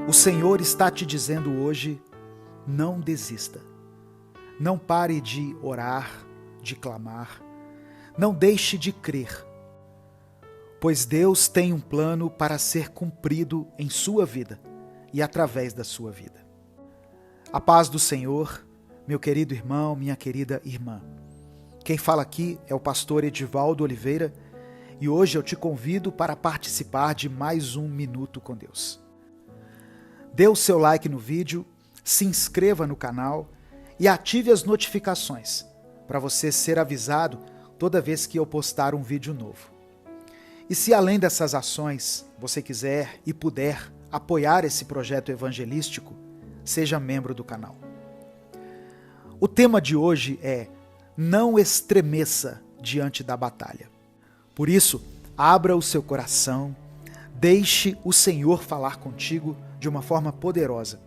O Senhor está te dizendo hoje, não desista. Não pare de orar, de clamar. Não deixe de crer. Pois Deus tem um plano para ser cumprido em sua vida e através da sua vida. A paz do Senhor, meu querido irmão, minha querida irmã. Quem fala aqui é o pastor Edivaldo Oliveira e hoje eu te convido para participar de mais um Minuto com Deus. Dê o seu like no vídeo, se inscreva no canal e ative as notificações para você ser avisado toda vez que eu postar um vídeo novo. E se além dessas ações você quiser e puder apoiar esse projeto evangelístico, seja membro do canal. O tema de hoje é: não estremeça diante da batalha. Por isso, abra o seu coração, deixe o Senhor falar contigo de uma forma poderosa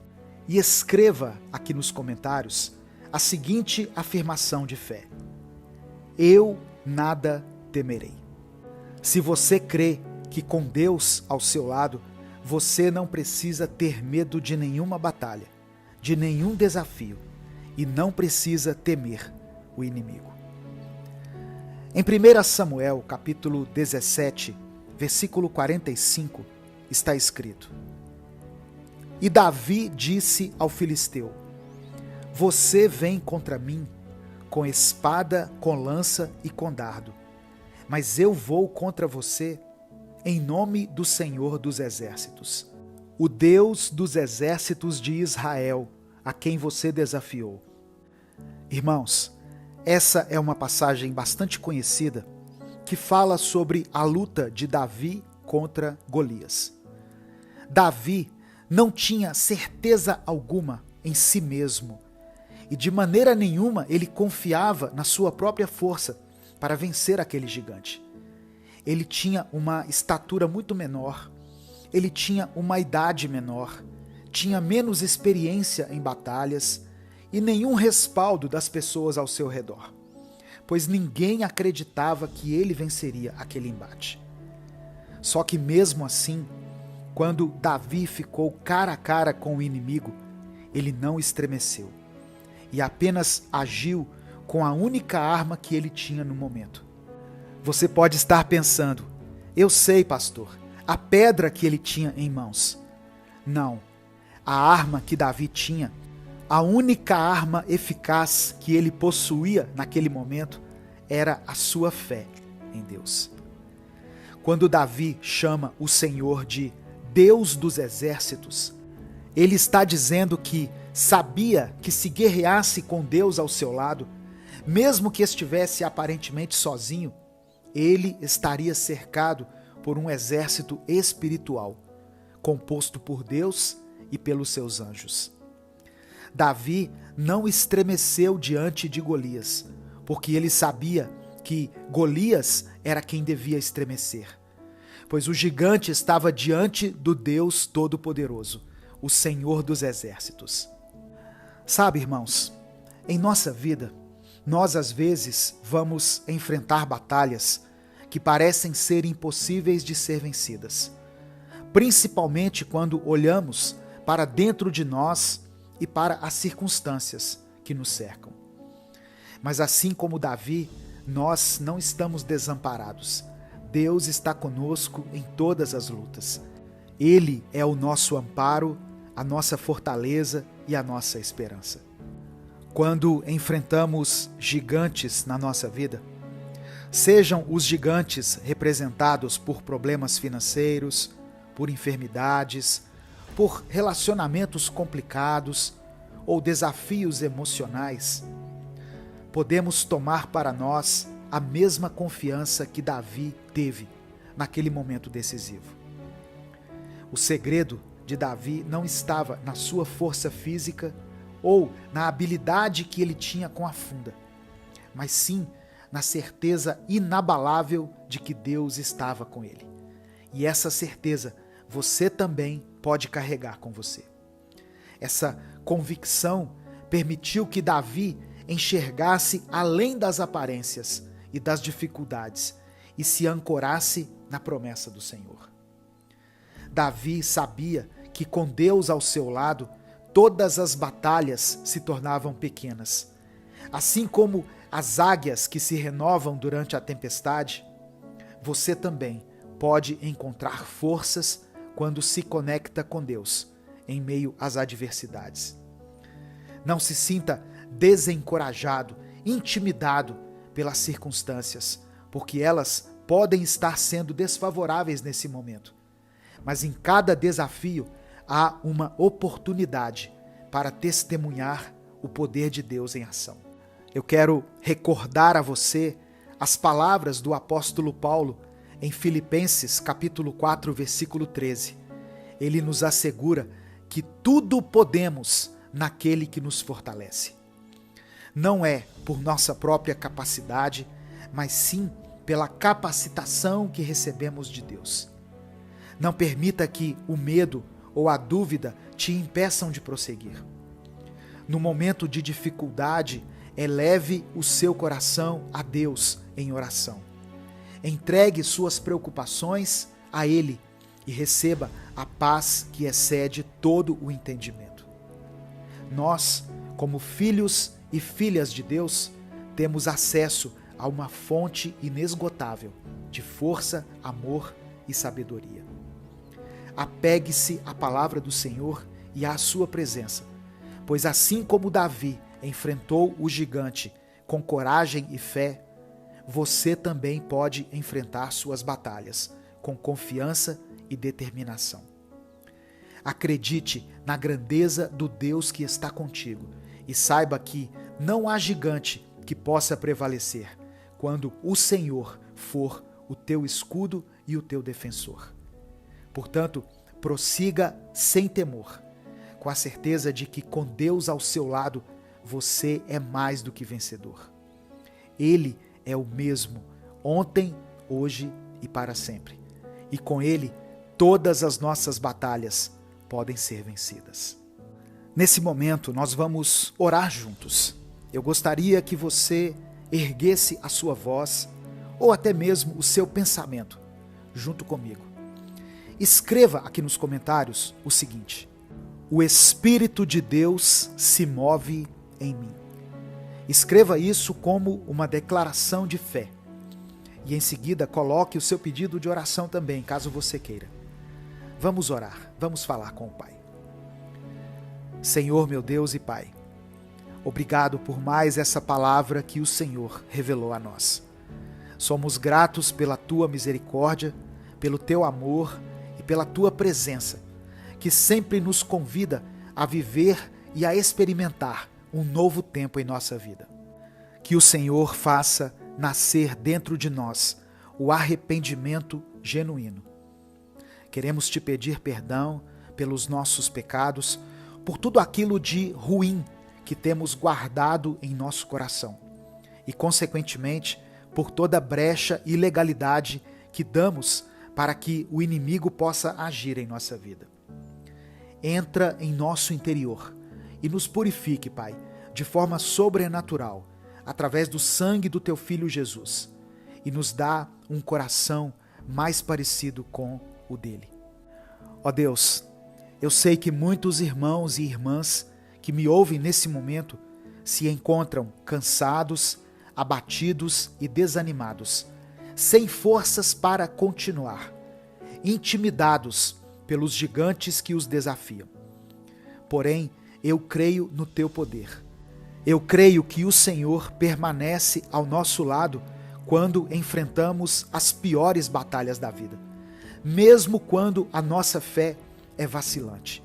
e escreva aqui nos comentários a seguinte afirmação de fé: eu nada temerei. Se você crê que com Deus ao seu lado, você não precisa ter medo de nenhuma batalha, de nenhum desafio e não precisa temer o inimigo. Em 1 Samuel, capítulo 17, versículo 45, está escrito: E Davi disse ao filisteu: Você vem contra mim com espada, com lança e com dardo, mas eu vou contra você em nome do Senhor dos Exércitos, o Deus dos exércitos de Israel, a quem você desafiou. Irmãos, essa é uma passagem bastante conhecida que fala sobre a luta de Davi contra Golias. Davi não tinha certeza alguma em si mesmo e de maneira nenhuma ele confiava na sua própria força para vencer aquele gigante. Ele tinha uma estatura muito menor, ele tinha uma idade menor, tinha menos experiência em batalhas e nenhum respaldo das pessoas ao seu redor, pois ninguém acreditava que ele venceria aquele embate. Só que mesmo assim, quando Davi ficou cara a cara com o inimigo, ele não estremeceu e apenas agiu com a única arma que ele tinha no momento. Você pode estar pensando: eu sei, pastor, a pedra que ele tinha em mãos. Não, a arma que Davi tinha, a única arma eficaz que ele possuía naquele momento, era a sua fé em Deus. Quando Davi chama o Senhor de Deus dos exércitos, ele está dizendo que sabia que se guerreasse com Deus ao seu lado, mesmo que estivesse aparentemente sozinho, ele estaria cercado por um exército espiritual, composto por Deus e pelos seus anjos. Davi não estremeceu diante de Golias, porque ele sabia que Golias era quem devia estremecer, pois o gigante estava diante do Deus Todo-Poderoso, o Senhor dos Exércitos. Sabe, irmãos, em nossa vida, nós às vezes vamos enfrentar batalhas que parecem ser impossíveis de ser vencidas, principalmente quando olhamos para dentro de nós e para as circunstâncias que nos cercam. Mas assim como Davi, nós não estamos desamparados. Deus está conosco em todas as lutas. Ele é o nosso amparo, a nossa fortaleza e a nossa esperança. Quando enfrentamos gigantes na nossa vida, sejam os gigantes representados por problemas financeiros, por enfermidades, por relacionamentos complicados ou desafios emocionais, podemos tomar para nós a mesma confiança que Davi teve naquele momento decisivo. O segredo de Davi não estava na sua força física ou na habilidade que ele tinha com a funda, mas sim na certeza inabalável de que Deus estava com ele. E essa certeza você também pode carregar com você. Essa convicção permitiu que Davi enxergasse além das aparências e das dificuldades e se ancorasse na promessa do Senhor. Davi sabia que com Deus ao seu lado, todas as batalhas se tornavam pequenas. Assim como as águias que se renovam durante a tempestade, você também pode encontrar forças quando se conecta com Deus em meio às adversidades. Não se sinta desencorajado, intimidado pelas circunstâncias, porque elas podem estar sendo desfavoráveis nesse momento. Mas em cada desafio há uma oportunidade para testemunhar o poder de Deus em ação. Eu quero recordar a você as palavras do apóstolo Paulo em Filipenses capítulo 4, versículo 13. Ele nos assegura que tudo podemos naquele que nos fortalece. Não é por nossa própria capacidade, mas sim pela capacitação que recebemos de Deus. Não permita que o medo ou a dúvida te impeçam de prosseguir. No momento de dificuldade, eleve o seu coração a Deus em oração. Entregue suas preocupações a Ele e receba a paz que excede todo o entendimento. Nós, como filhos e filhas de Deus, temos acesso a uma fonte inesgotável de força, amor e sabedoria. Apegue-se à palavra do Senhor e à sua presença, pois assim como Davi enfrentou o gigante com coragem e fé, você também pode enfrentar suas batalhas com confiança e determinação. Acredite na grandeza do Deus que está contigo e saiba que não há gigante que possa prevalecer quando o Senhor for o teu escudo e o teu defensor. Portanto, prossiga sem temor, com a certeza de que com Deus ao seu lado, você é mais do que vencedor. Ele é o mesmo, ontem, hoje e para sempre. E com Ele, todas as nossas batalhas podem ser vencidas. Nesse momento, nós vamos orar juntos. Eu gostaria que você erguesse a sua voz, ou até mesmo o seu pensamento, junto comigo. Escreva aqui nos comentários o seguinte: o Espírito de Deus se move em mim. Escreva isso como uma declaração de fé. E em seguida coloque o seu pedido de oração também, caso você queira. Vamos orar, vamos falar com o Pai. Senhor, meu Deus e Pai, obrigado por mais essa palavra que o Senhor revelou a nós. Somos gratos pela Tua misericórdia, pelo Teu amor e pela Tua presença, que sempre nos convida a viver e a experimentar um novo tempo em nossa vida. Que o Senhor faça nascer dentro de nós o arrependimento genuíno. Queremos Te pedir perdão pelos nossos pecados, por tudo aquilo de ruim que temos guardado em nosso coração e, consequentemente, por toda brecha e ilegalidade que damos para que o inimigo possa agir em nossa vida. Entra em nosso interior e nos purifique, Pai, de forma sobrenatural, através do sangue do Teu Filho Jesus, e nos dá um coração mais parecido com o dele. Ó Deus, eu sei que muitos irmãos e irmãs que me ouvem nesse momento se encontram cansados, abatidos e desanimados, sem forças para continuar, intimidados pelos gigantes que os desafiam. Porém, eu creio no Teu poder. Eu creio que o Senhor permanece ao nosso lado quando enfrentamos as piores batalhas da vida, mesmo quando a nossa fé é vacilante.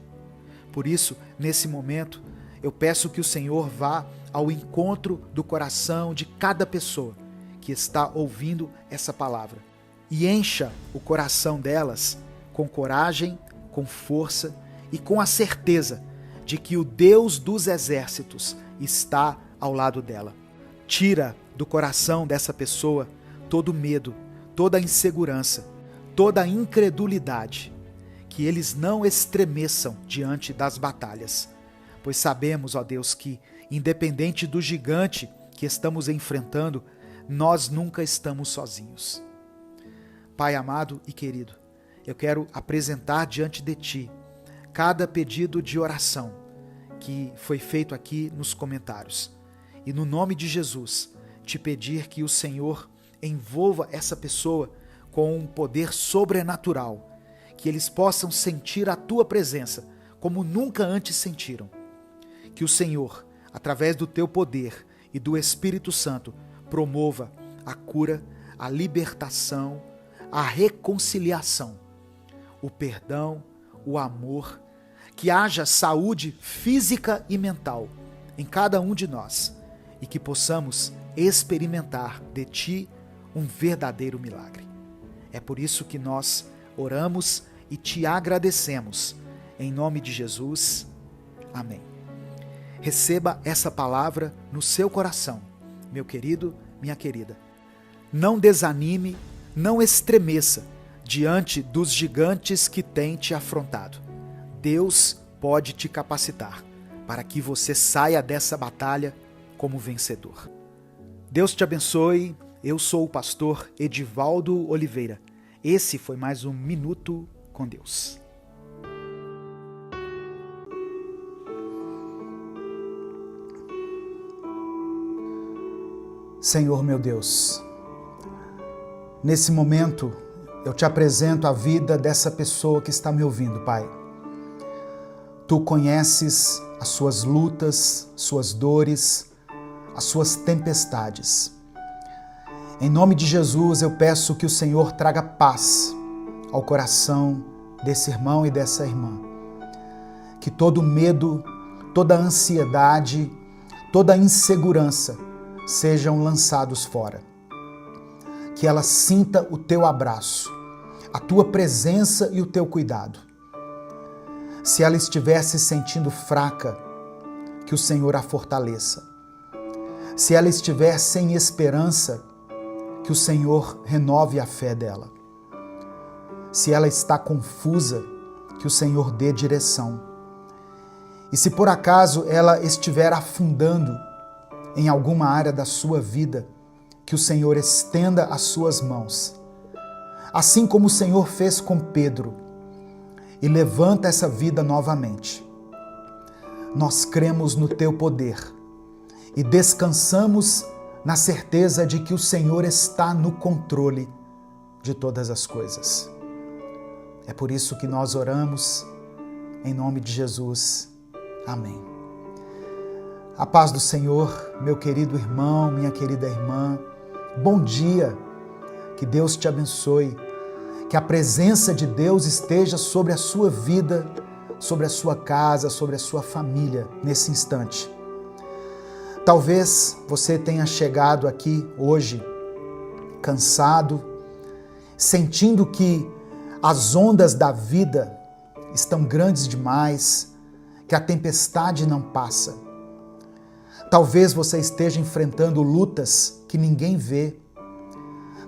Por isso, nesse momento, eu peço que o Senhor vá ao encontro do coração de cada pessoa que está ouvindo essa palavra e encha o coração delas com coragem, com força e com a certeza de que o Deus dos exércitos está ao lado dela. Tira do coração dessa pessoa todo medo, toda insegurança, toda incredulidade, que eles não estremeçam diante das batalhas, pois sabemos, ó Deus, que independente do gigante que estamos enfrentando, nós nunca estamos sozinhos. Pai amado e querido, eu quero apresentar diante de Ti cada pedido de oração que foi feito aqui nos comentários. E no nome de Jesus, te pedir que o Senhor envolva essa pessoa com um poder sobrenatural, que eles possam sentir a tua presença como nunca antes sentiram. Que o Senhor, através do teu poder e do Espírito Santo, promova a cura, a libertação, a reconciliação, o perdão, o amor, que haja saúde física e mental em cada um de nós e que possamos experimentar de Ti um verdadeiro milagre. É por isso que nós oramos e Te agradecemos. Em nome de Jesus, amém. Receba essa palavra no seu coração, meu querido, minha querida. Não desanime, não estremeça diante dos gigantes que têm te afrontado. Deus pode te capacitar para que você saia dessa batalha como vencedor. Deus te abençoe. Eu sou o pastor Edivaldo Oliveira. Esse foi mais um Minuto com Deus. Senhor meu Deus, nesse momento eu te apresento a vida dessa pessoa que está me ouvindo, Pai. Tu conheces as suas lutas, suas dores, as suas tempestades. Em nome de Jesus, eu peço que o Senhor traga paz ao coração desse irmão e dessa irmã. Que todo medo, toda ansiedade, toda insegurança sejam lançados fora. Que ela sinta o teu abraço, a tua presença e o teu cuidado. Se ela estiver se sentindo fraca, que o Senhor a fortaleça. Se ela estiver sem esperança, que o Senhor renove a fé dela. Se ela está confusa, que o Senhor dê direção. E se por acaso ela estiver afundando em alguma área da sua vida, que o Senhor estenda as suas mãos. Assim como o Senhor fez com Pedro, e levanta essa vida novamente. Nós cremos no teu poder e descansamos na certeza de que o Senhor está no controle de todas as coisas. É por isso que nós oramos em nome de Jesus. Amém. A paz do Senhor, meu querido irmão, minha querida irmã. Bom dia. Que Deus te abençoe. Que a presença de Deus esteja sobre a sua vida, sobre a sua casa, sobre a sua família nesse instante. Talvez você tenha chegado aqui hoje cansado, sentindo que as ondas da vida estão grandes demais, que a tempestade não passa. Talvez você esteja enfrentando lutas que ninguém vê.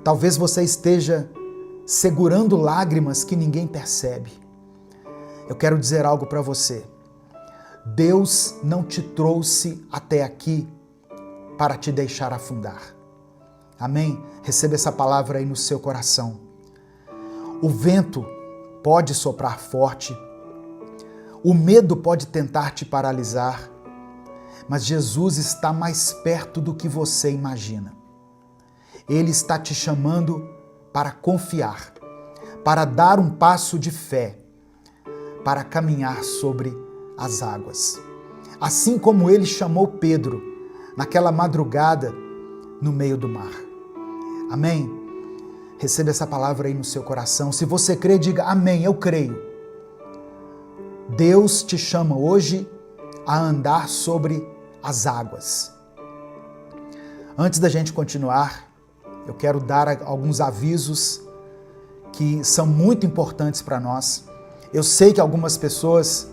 Talvez você esteja segurando lágrimas que ninguém percebe. Eu quero dizer algo para você. Deus não te trouxe até aqui para te deixar afundar. Amém? Receba essa palavra aí no seu coração. O vento pode soprar forte, o medo pode tentar te paralisar, mas Jesus está mais perto do que você imagina. Ele está te chamando para confiar, para dar um passo de fé, para caminhar sobre as águas. Assim como ele chamou Pedro naquela madrugada no meio do mar. Amém? Receba essa palavra aí no seu coração. Se você crê, diga amém, eu creio. Deus te chama hoje a andar sobre as águas. Antes da gente continuar, eu quero dar alguns avisos que são muito importantes para nós. Eu sei que algumas pessoas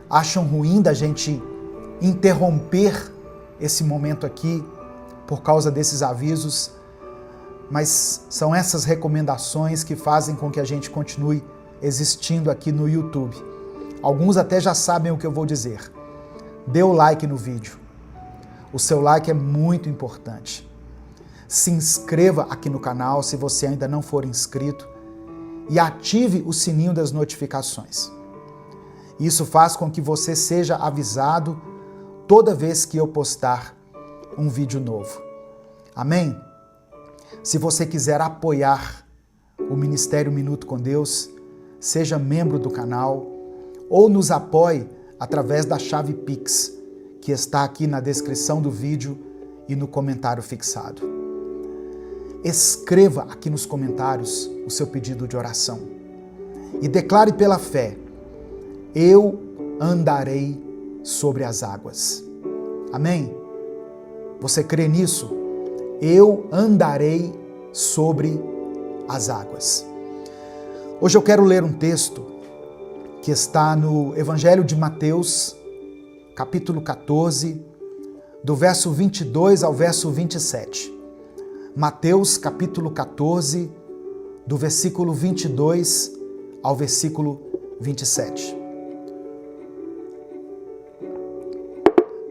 acham ruim da gente interromper esse momento aqui por causa desses avisos, mas são essas recomendações que fazem com que a gente continue existindo aqui no YouTube. Alguns até já sabem o que eu vou dizer. Dê o like no vídeo. O seu like é muito importante. Se inscreva aqui no canal se você ainda não for inscrito e ative o sininho das notificações. Isso faz com que você seja avisado toda vez que eu postar um vídeo novo. Amém? Se você quiser apoiar o Ministério Minuto com Deus, seja membro do canal ou nos apoie através da chave Pix, que está aqui na descrição do vídeo e no comentário fixado. Escreva aqui nos comentários o seu pedido de oração e declare pela fé: eu andarei sobre as águas. Amém? Você crê nisso? Eu andarei sobre as águas. Hoje eu quero ler um texto que está no Evangelho de Mateus, capítulo 14, do verso 22 ao verso 27. Mateus, capítulo 14, do versículo 22 ao versículo 27.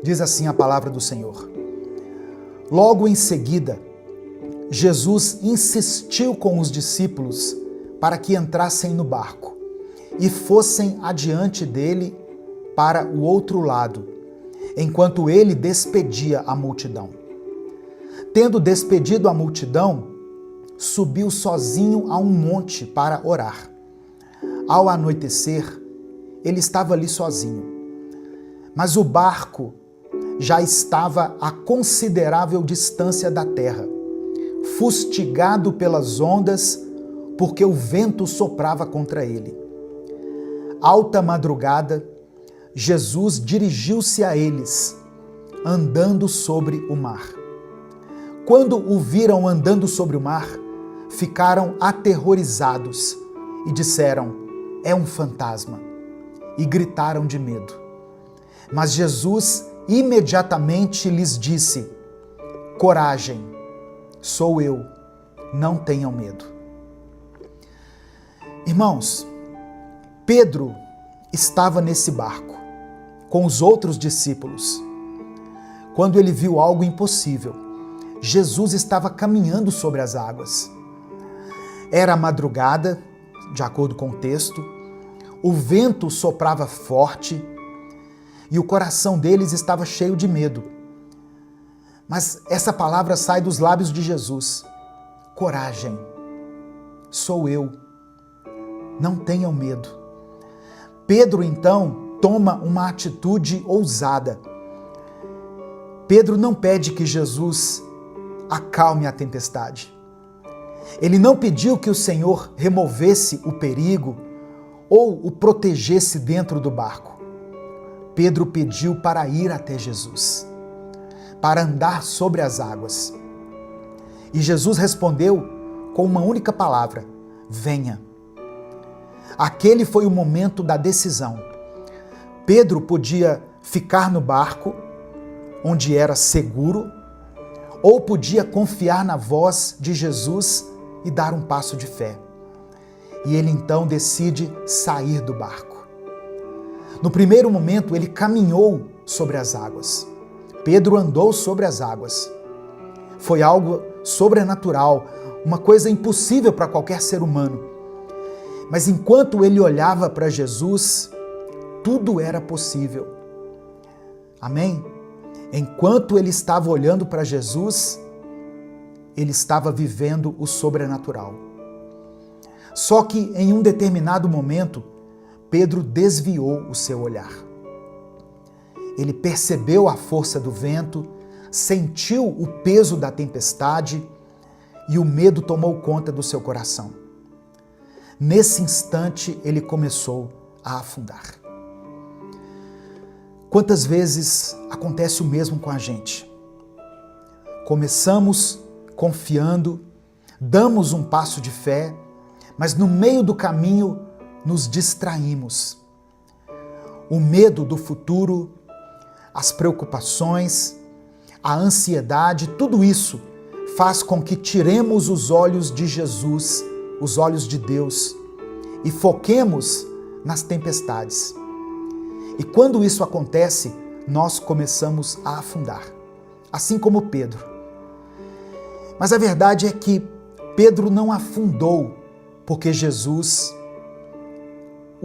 Diz assim a palavra do Senhor. Logo em seguida, Jesus insistiu com os discípulos para que entrassem no barco e fossem adiante dele para o outro lado, enquanto ele despedia a multidão. Tendo despedido a multidão, subiu sozinho a um monte para orar. Ao anoitecer, ele estava ali sozinho, mas o barco já estava a considerável distância da terra, fustigado pelas ondas, porque o vento soprava contra ele. Alta madrugada, Jesus dirigiu-se a eles, andando sobre o mar. Quando o viram andando sobre o mar, ficaram aterrorizados e disseram: é um fantasma, e gritaram de medo. Mas Jesus imediatamente lhes disse: coragem, sou eu, não tenham medo. Irmãos, Pedro estava nesse barco com os outros discípulos quando ele viu algo impossível. Jesus estava caminhando sobre as águas. Era madrugada, de acordo com o texto, o vento soprava forte e o coração deles estava cheio de medo. Mas essa palavra sai dos lábios de Jesus: coragem, sou eu, não tenham medo. Pedro então toma uma atitude ousada. Pedro não pede que Jesus acalme a tempestade. Ele não pediu que o Senhor removesse o perigo ou o protegesse dentro do barco. Pedro pediu para ir até Jesus, para andar sobre as águas. E Jesus respondeu com uma única palavra: venha. Aquele foi o momento da decisão. Pedro podia ficar no barco, onde era seguro, ou podia confiar na voz de Jesus e dar um passo de fé. E ele então decide sair do barco. No primeiro momento, ele caminhou sobre as águas. Pedro andou sobre as águas. Foi algo sobrenatural, uma coisa impossível para qualquer ser humano. Mas enquanto ele olhava para Jesus, tudo era possível. Amém? Enquanto ele estava olhando para Jesus, ele estava vivendo o sobrenatural. Só que em um determinado momento, Pedro desviou o seu olhar. Ele percebeu a força do vento, sentiu o peso da tempestade e o medo tomou conta do seu coração. Nesse instante, ele começou a afundar. Quantas vezes acontece o mesmo com a gente? Começamos confiando, damos um passo de fé, mas no meio do caminho nos distraímos. O medo do futuro, as preocupações, a ansiedade, tudo isso faz com que tiremos os olhos de Jesus, os olhos de Deus, e foquemos nas tempestades. E quando isso acontece, nós começamos a afundar, assim como Pedro. Mas a verdade é que Pedro não afundou porque Jesus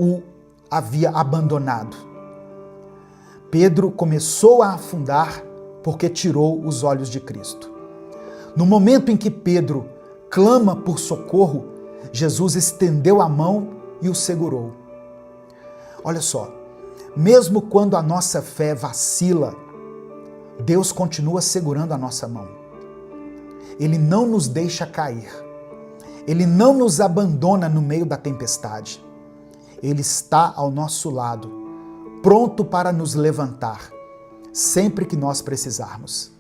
o havia abandonado. Pedro começou a afundar porque tirou os olhos de Cristo. No momento em que Pedro clama por socorro, Jesus estendeu a mão e o segurou. Olha só, mesmo quando a nossa fé vacila, Deus continua segurando a nossa mão. Ele não nos deixa cair. Ele não nos abandona no meio da tempestade. Ele está ao nosso lado, pronto para nos levantar, sempre que nós precisarmos.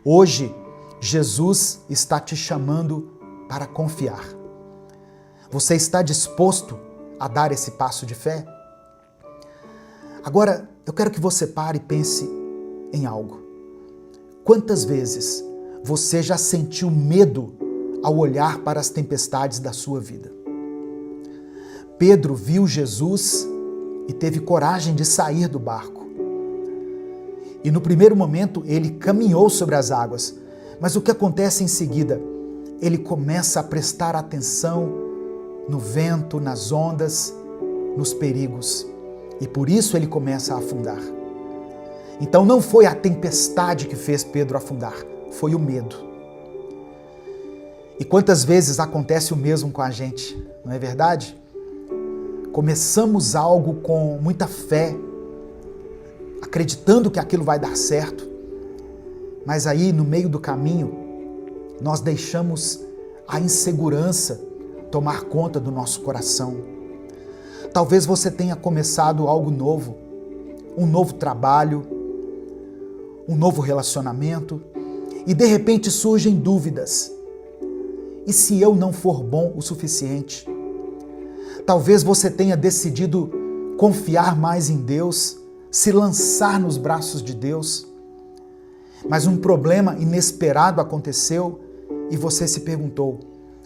Hoje, Jesus está te chamando para confiar. Você está disposto a dar esse passo de fé? Agora, eu quero que você pare e pense em algo. Quantas vezes você já sentiu medo ao olhar para as tempestades da sua vida? Pedro viu Jesus e teve coragem de sair do barco. E no primeiro momento ele caminhou sobre as águas, mas o que acontece em seguida? Ele começa a prestar atenção no vento, nas ondas, nos perigos. E por isso ele começa a afundar. Então não foi a tempestade que fez Pedro afundar, foi o medo. E quantas vezes acontece o mesmo com a gente, não é verdade? Começamos algo com muita fé, acreditando que aquilo vai dar certo, mas aí no meio do caminho nós deixamos a insegurança tomar conta do nosso coração. Talvez você tenha começado algo novo, um novo trabalho, um novo relacionamento, e de repente surgem dúvidas. E se eu não for bom o suficiente? Talvez você tenha decidido confiar mais em Deus, se lançar nos braços de Deus, mas um problema inesperado aconteceu e você se perguntou: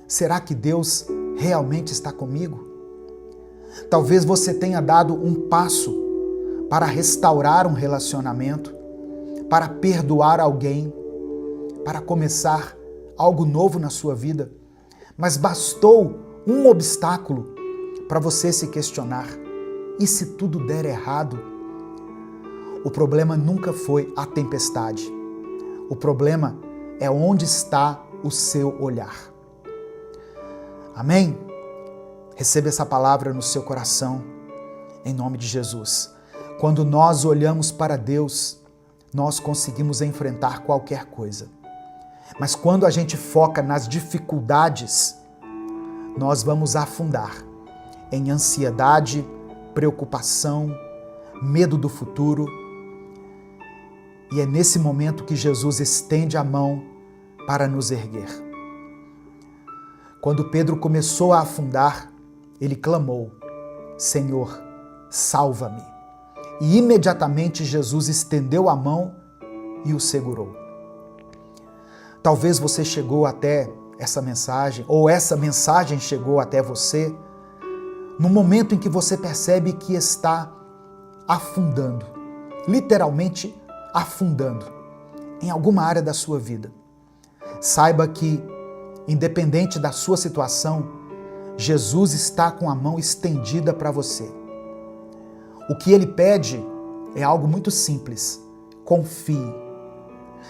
será que Deus realmente está comigo? Talvez você tenha dado um passo para restaurar um relacionamento, para perdoar alguém, para começar algo novo na sua vida, mas bastou um obstáculo para você se questionar: e se tudo der errado? O problema nunca foi a tempestade. O problema é onde está o seu olhar. Amém? Receba essa palavra no seu coração, em nome de Jesus. Quando nós olhamos para Deus, nós conseguimos enfrentar qualquer coisa. Mas quando a gente foca nas dificuldades, nós vamos afundar em ansiedade, preocupação, medo do futuro. E é nesse momento que Jesus estende a mão para nos erguer. Quando Pedro começou a afundar, ele clamou: Senhor, salva-me. E imediatamente Jesus estendeu a mão e o segurou. Talvez você chegou até essa mensagem, ou essa mensagem chegou até você, no momento em que você percebe que está afundando, literalmente afundando, em alguma área da sua vida. Saiba que, independente da sua situação, Jesus está com a mão estendida para você. O que ele pede é algo muito simples: confie.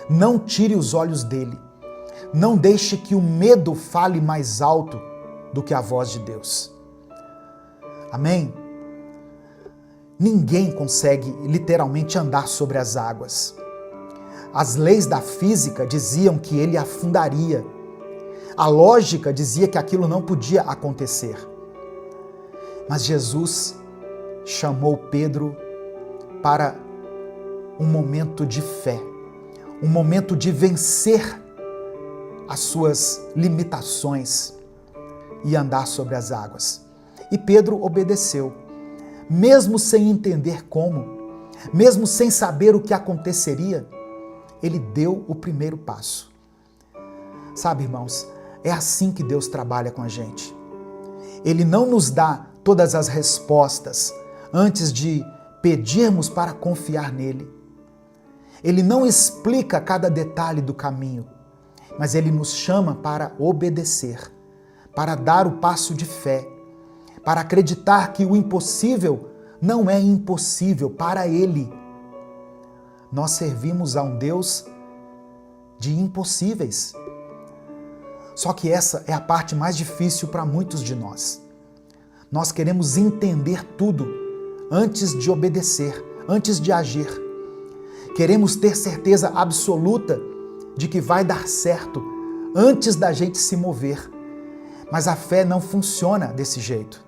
Não tire os olhos dele. Não deixe que o medo fale mais alto do que a voz de Deus. Amém? Ninguém consegue literalmente andar sobre as águas. As leis da física diziam que ele afundaria. A lógica dizia que aquilo não podia acontecer. Mas Jesus chamou Pedro para um momento de fé, um momento de vencer as suas limitações e andar sobre as águas. E Pedro obedeceu, mesmo sem entender como, mesmo sem saber o que aconteceria, ele deu o primeiro passo. Sabe, irmãos, é assim que Deus trabalha com a gente. Ele não nos dá todas as respostas antes de pedirmos para confiar nele. Ele não explica cada detalhe do caminho, mas ele nos chama para obedecer, para dar o passo de fé, para acreditar que o impossível não é impossível para Ele. Nós servimos a um Deus de impossíveis. Só que essa é a parte mais difícil para muitos de nós. Nós queremos entender tudo antes de obedecer, antes de agir. Queremos ter certeza absoluta de que vai dar certo antes da gente se mover. Mas a fé não funciona desse jeito.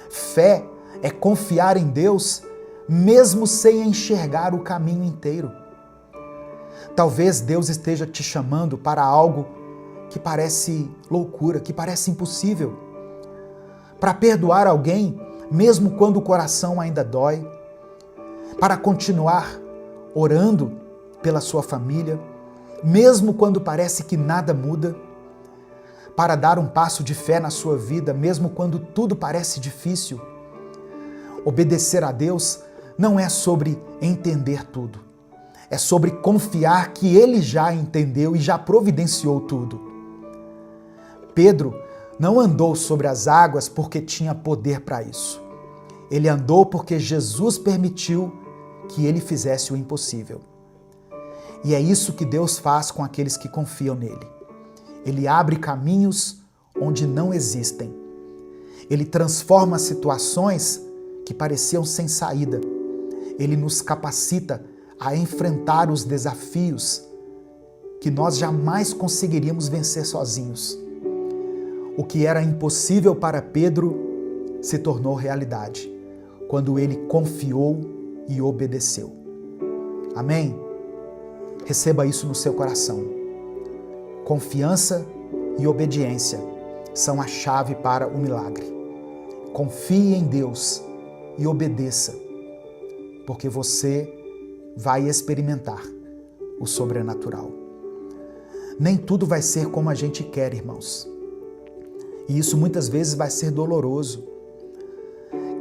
Fé é confiar em Deus mesmo sem enxergar o caminho inteiro. Talvez Deus esteja te chamando para algo que parece loucura, que parece impossível. Para perdoar alguém, mesmo quando o coração ainda dói. Para continuar orando pela sua família, mesmo quando parece que nada muda. Para dar um passo de fé na sua vida, mesmo quando tudo parece difícil. Obedecer a Deus não é sobre entender tudo. É sobre confiar que Ele já entendeu e já providenciou tudo. Pedro não andou sobre as águas porque tinha poder para isso. Ele andou porque Jesus permitiu que ele fizesse o impossível. E é isso que Deus faz com aqueles que confiam nele. Ele abre caminhos onde não existem. Ele transforma situações que pareciam sem saída. Ele nos capacita a enfrentar os desafios que nós jamais conseguiríamos vencer sozinhos. O que era impossível para Pedro se tornou realidade, quando ele confiou e obedeceu. Amém? Receba isso no seu coração. Confiança e obediência são a chave para o milagre. Confie em Deus e obedeça, porque você vai experimentar o sobrenatural. Nem tudo vai ser como a gente quer, irmãos. E isso muitas vezes vai ser doloroso.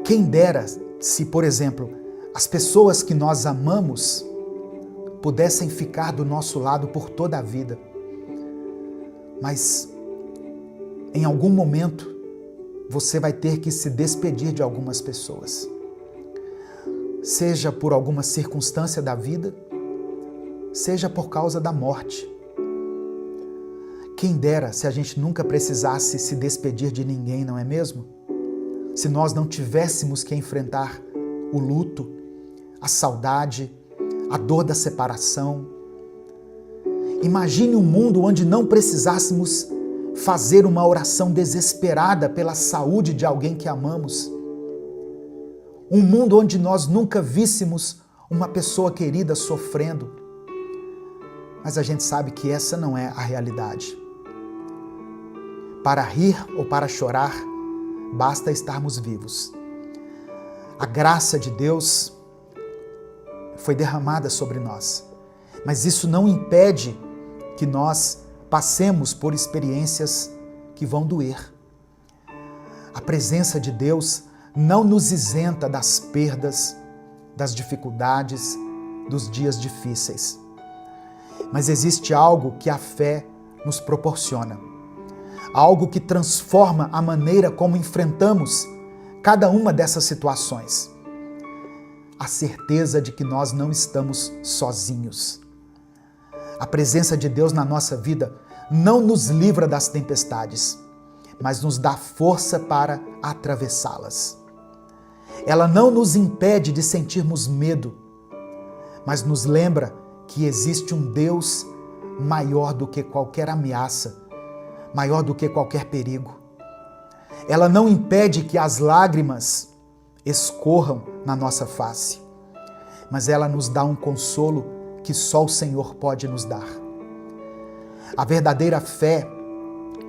Quem dera se, por exemplo, as pessoas que nós amamos pudessem ficar do nosso lado por toda a vida. Mas em algum momento você vai ter que se despedir de algumas pessoas. Seja por alguma circunstância da vida, seja por causa da morte. Quem dera se a gente nunca precisasse se despedir de ninguém, não é mesmo? Se nós não tivéssemos que enfrentar o luto, a saudade, a dor da separação. Imagine um mundo onde não precisássemos fazer uma oração desesperada pela saúde de alguém que amamos. Um mundo onde nós nunca víssemos uma pessoa querida sofrendo. Mas a gente sabe que essa não é a realidade. Para rir ou para chorar, basta estarmos vivos. A graça de Deus foi derramada sobre nós, mas isso não impede que nós passemos por experiências que vão doer. A presença de Deus não nos isenta das perdas, das dificuldades, dos dias difíceis. Mas existe algo que a fé nos proporciona. Algo que transforma a maneira como enfrentamos cada uma dessas situações. A certeza de que nós não estamos sozinhos. A presença de Deus na nossa vida não nos livra das tempestades, mas nos dá força para atravessá-las. Ela não nos impede de sentirmos medo, mas nos lembra que existe um Deus maior do que qualquer ameaça, maior do que qualquer perigo. Ela não impede que as lágrimas escorram na nossa face, mas ela nos dá um consolo que só o Senhor pode nos dar. A verdadeira fé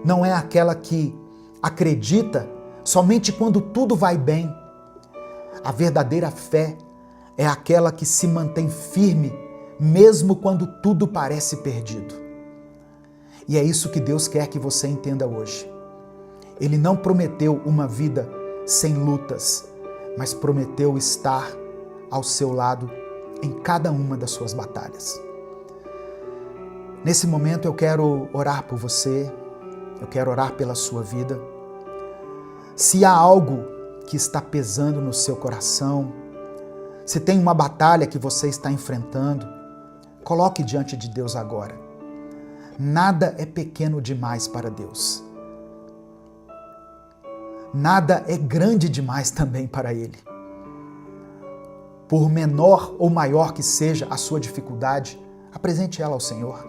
não é aquela que acredita somente quando tudo vai bem. A verdadeira fé é aquela que se mantém firme mesmo quando tudo parece perdido. E é isso que Deus quer que você entenda hoje. Ele não prometeu uma vida sem lutas, mas prometeu estar ao seu lado em cada uma das suas batalhas. Nesse momento eu quero orar por você, eu quero orar pela sua vida. Se há algo que está pesando no seu coração, se tem uma batalha que você está enfrentando, coloque diante de Deus agora. Nada é pequeno demais para Deus. Nada é grande demais também para Ele. Por menor ou maior que seja a sua dificuldade, apresente ela ao Senhor.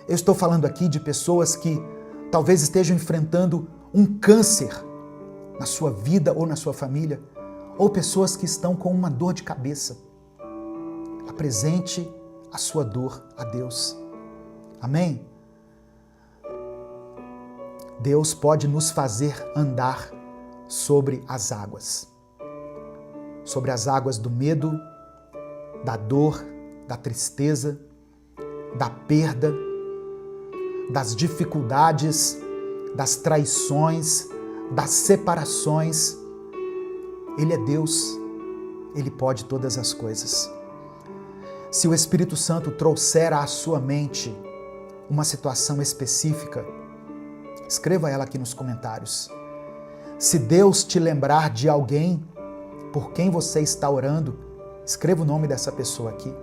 Eu estou falando aqui de pessoas que talvez estejam enfrentando um câncer na sua vida ou na sua família, ou pessoas que estão com uma dor de cabeça. Apresente a sua dor a Deus. Amém? Deus pode nos fazer andar sobre as águas. Sobre as águas do medo, da dor, da tristeza, da perda, das dificuldades, das traições, das separações. Ele é Deus, Ele pode todas as coisas. Se o Espírito Santo trouxer à sua mente uma situação específica, escreva ela aqui nos comentários. Se Deus te lembrar de alguém por quem você está orando, escreva o nome dessa pessoa aqui.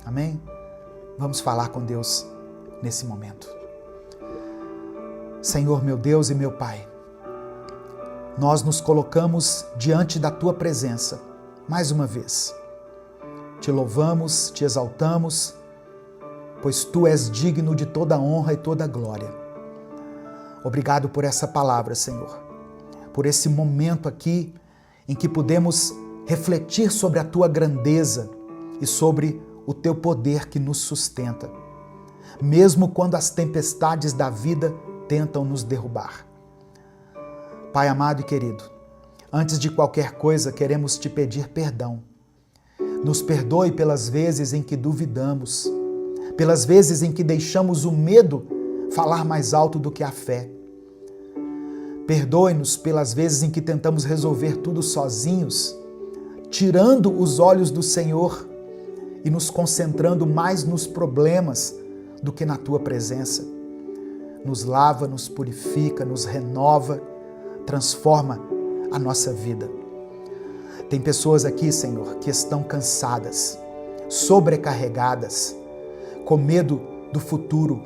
Amém? Vamos falar com Deus nesse momento. Senhor, meu Deus e meu Pai, nós nos colocamos diante da Tua presença, mais uma vez. Te louvamos, te exaltamos, pois Tu és digno de toda honra e toda glória. Obrigado por essa palavra, Senhor, por esse momento aqui em que podemos refletir sobre a Tua grandeza e sobre o Teu poder que nos sustenta, mesmo quando as tempestades da vida tentam nos derrubar. Pai amado e querido, antes de qualquer coisa queremos Te pedir perdão. Nos perdoe pelas vezes em que duvidamos, pelas vezes em que deixamos o medo falar mais alto do que a fé. Perdoe-nos pelas vezes em que tentamos resolver tudo sozinhos, tirando os olhos do Senhor e nos concentrando mais nos problemas do que na Tua presença. Nos lava, nos purifica, nos renova, transforma a nossa vida. Tem pessoas aqui, Senhor, que estão cansadas, sobrecarregadas, com medo do futuro.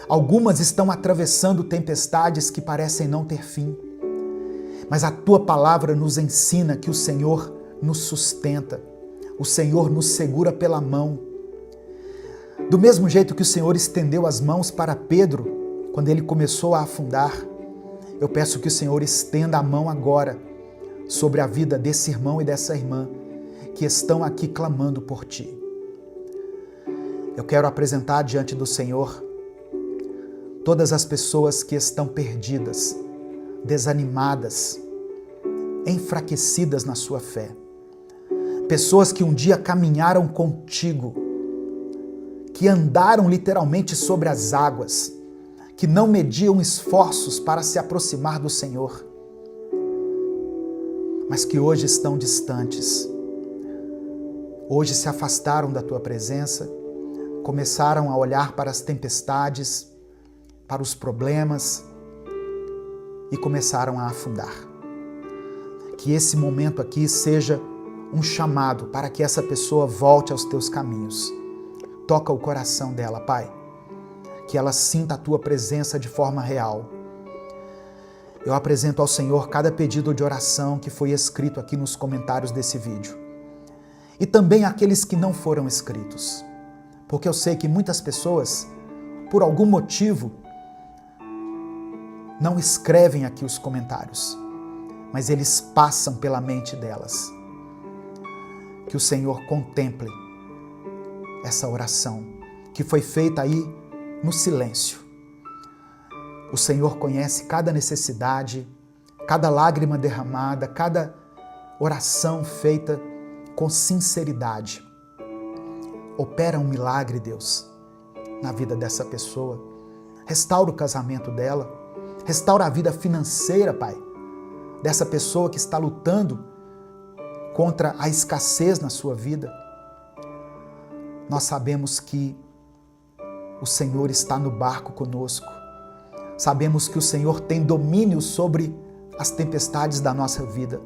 Algumas estão atravessando tempestades que parecem não ter fim. Mas a Tua palavra nos ensina que o Senhor nos sustenta, o Senhor nos segura pela mão. Do mesmo jeito que o Senhor estendeu as mãos para Pedro quando ele começou a afundar, eu peço que o Senhor estenda a mão agora sobre a vida desse irmão e dessa irmã que estão aqui clamando por Ti. Eu quero apresentar diante do Senhor todas as pessoas que estão perdidas, desanimadas, enfraquecidas na sua fé. Pessoas que um dia caminharam contigo, que andaram literalmente sobre as águas, que não mediam esforços para se aproximar do Senhor, mas que hoje estão distantes. Hoje se afastaram da Tua presença, começaram a olhar para as tempestades, para os problemas e começaram a afundar. Que esse momento aqui seja um chamado para que essa pessoa volte aos Teus caminhos. Toca o coração dela, Pai. Que ela sinta a Tua presença de forma real. Eu apresento ao Senhor cada pedido de oração que foi escrito aqui nos comentários desse vídeo. E também aqueles que não foram escritos. Porque eu sei que muitas pessoas, por algum motivo, não escrevem aqui os comentários, mas eles passam pela mente delas. Que o Senhor contemple essa oração que foi feita aí no silêncio. O Senhor conhece cada necessidade, cada lágrima derramada, cada oração feita com sinceridade. Opera um milagre, Deus, na vida dessa pessoa. Restaura o casamento dela. Restaura a vida financeira, Pai, dessa pessoa que está lutando contra a escassez na sua vida. Nós sabemos que o Senhor está no barco conosco. Sabemos que o Senhor tem domínio sobre as tempestades da nossa vida.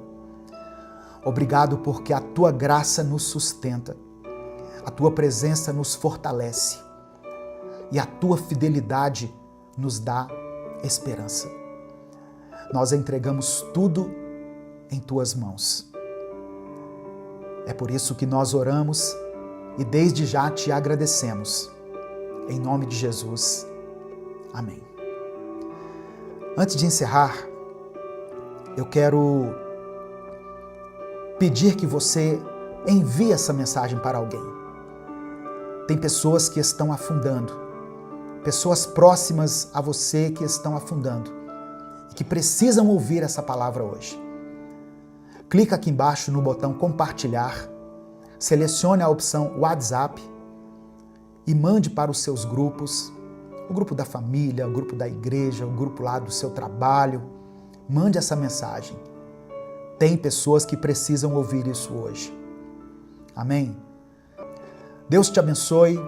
Obrigado porque a Tua graça nos sustenta, a Tua presença nos fortalece e a Tua fidelidade nos dá esperança. Nós entregamos tudo em Tuas mãos. É por isso que nós oramos e desde já Te agradecemos. Em nome de Jesus. Amém. Antes de encerrar, eu quero pedir que você envie essa mensagem para alguém. Tem pessoas que estão afundando, pessoas próximas a você que estão afundando e que precisam ouvir essa palavra hoje. Clica aqui embaixo no botão compartilhar, selecione a opção WhatsApp e mande para os seus grupos, o grupo da família, o grupo da igreja, o grupo lá do seu trabalho. Mande essa mensagem. Tem pessoas que precisam ouvir isso hoje. Amém? Deus te abençoe.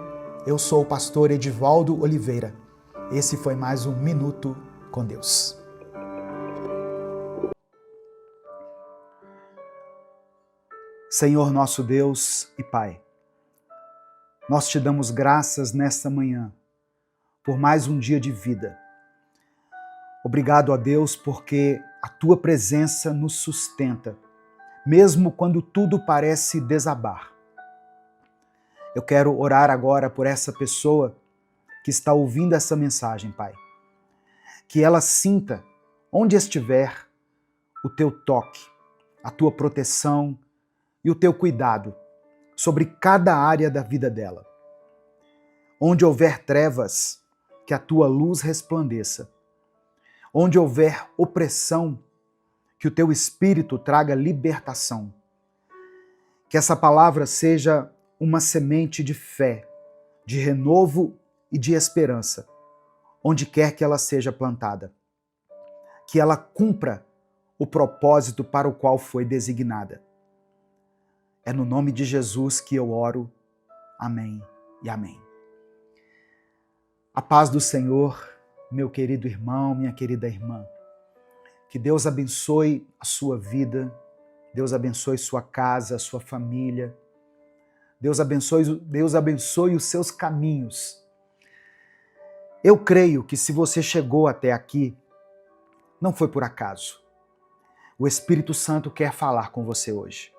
Eu sou o pastor Edivaldo Oliveira. Esse foi mais um Minuto com Deus. Senhor nosso Deus e Pai, nós te damos graças nesta manhã por mais um dia de vida. Obrigado a Deus porque a Tua presença nos sustenta, mesmo quando tudo parece desabar. Eu quero orar agora por essa pessoa que está ouvindo essa mensagem, Pai. Que ela sinta, onde estiver, o Teu toque, a Tua proteção e o Teu cuidado sobre cada área da vida dela. Onde houver trevas, que a Tua luz resplandeça. Onde houver opressão, que o Teu Espírito traga libertação. Que essa palavra seja uma semente de fé, de renovo e de esperança, onde quer que ela seja plantada. Que ela cumpra o propósito para o qual foi designada. É no nome de Jesus que eu oro. Amém e amém. A paz do Senhor, meu querido irmão, minha querida irmã. Que Deus abençoe a sua vida, Deus abençoe sua casa, sua família. Deus abençoe os seus caminhos. Eu creio que se você chegou até aqui, não foi por acaso. O Espírito Santo quer falar com você hoje.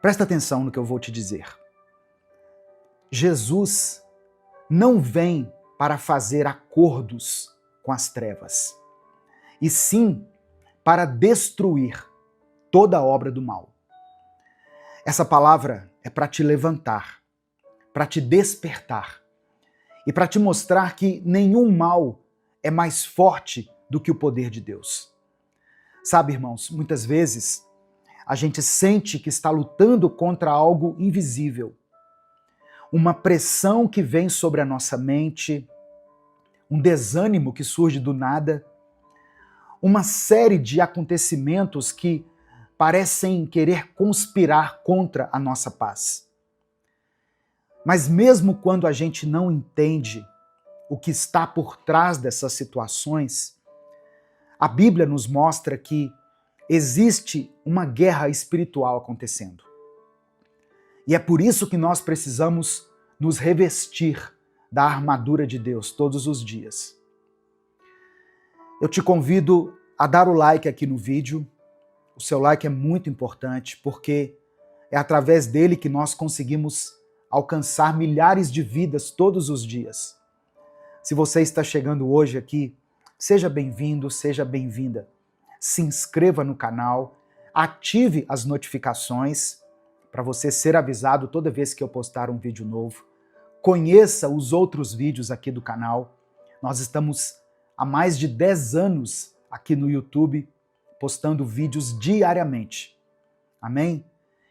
Presta atenção no que eu vou te dizer. Jesus não vem para fazer acordos com as trevas, e sim para destruir toda a obra do mal. Essa palavra é para te levantar, para te despertar e para te mostrar que nenhum mal é mais forte do que o poder de Deus. Sabe, irmãos, muitas vezes a gente sente que está lutando contra algo invisível. Uma pressão que vem sobre a nossa mente, um desânimo que surge do nada, uma série de acontecimentos que parecem querer conspirar contra a nossa paz. Mas mesmo quando a gente não entende o que está por trás dessas situações, a Bíblia nos mostra que existe uma guerra espiritual acontecendo. E é por isso que nós precisamos nos revestir da armadura de Deus todos os dias. Eu te convido a dar o like aqui no vídeo. O seu like é muito importante porque é através dele que nós conseguimos alcançar milhares de vidas todos os dias. Se você está chegando hoje aqui, seja bem-vindo, seja bem-vinda. Se inscreva no canal, ative as notificações para você ser avisado toda vez que eu postar um vídeo novo. Conheça os outros vídeos aqui do canal. Nós estamos há mais de 10 anos aqui no YouTube, postando vídeos diariamente. Amém?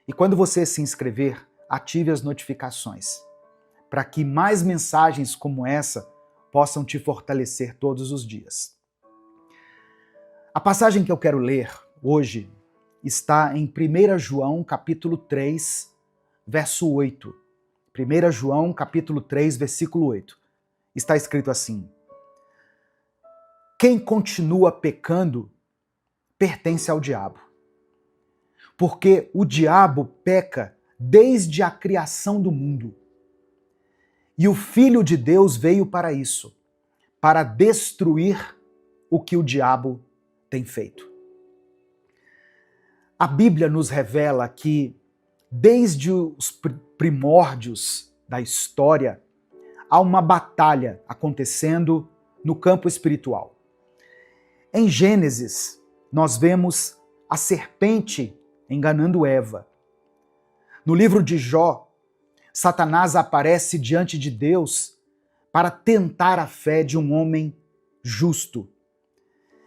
E quando você se inscrever, ative as notificações, para que mais mensagens como essa possam te fortalecer todos os dias. A passagem que eu quero ler hoje está em 1 João capítulo 3, verso 8. 1 João capítulo 3, versículo 8. Está escrito assim: Quem continua pecando pertence ao diabo. Porque o diabo peca desde a criação do mundo. E o Filho de Deus veio para isso, para destruir o que o diabo tem feito. A Bíblia nos revela que, desde os primórdios da história, há uma batalha acontecendo no campo espiritual. Em Gênesis, nós vemos a serpente enganando Eva. No livro de Jó, Satanás aparece diante de Deus para tentar a fé de um homem justo.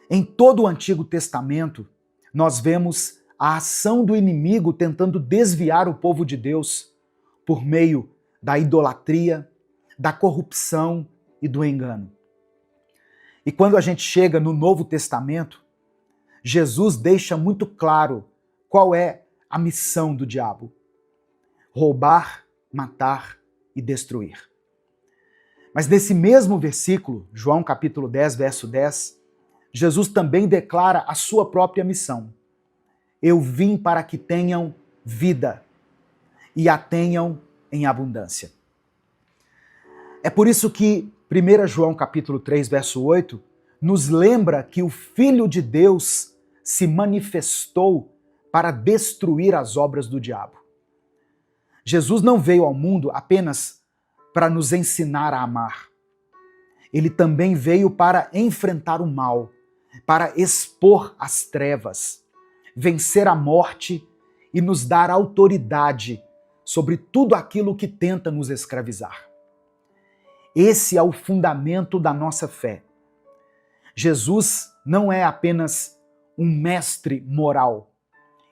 Em todo o Antigo Testamento, nós vemos a ação do inimigo tentando desviar o povo de Deus por meio da idolatria, da corrupção e do engano. E quando a gente chega no Novo Testamento, Jesus deixa muito claro qual é a missão do diabo: roubar, matar e destruir. Mas nesse mesmo versículo, João capítulo 10, verso 10, Jesus também declara a sua própria missão. Eu vim para que tenham vida e a tenham em abundância. É por isso que 1 João capítulo 3, verso 8, nos lembra que o Filho de Deus se manifestou para destruir as obras do diabo. Jesus não veio ao mundo apenas para nos ensinar a amar. Ele também veio para enfrentar o mal, para expor as trevas, vencer a morte e nos dar autoridade sobre tudo aquilo que tenta nos escravizar. Esse é o fundamento da nossa fé. Jesus não é apenas um mestre moral,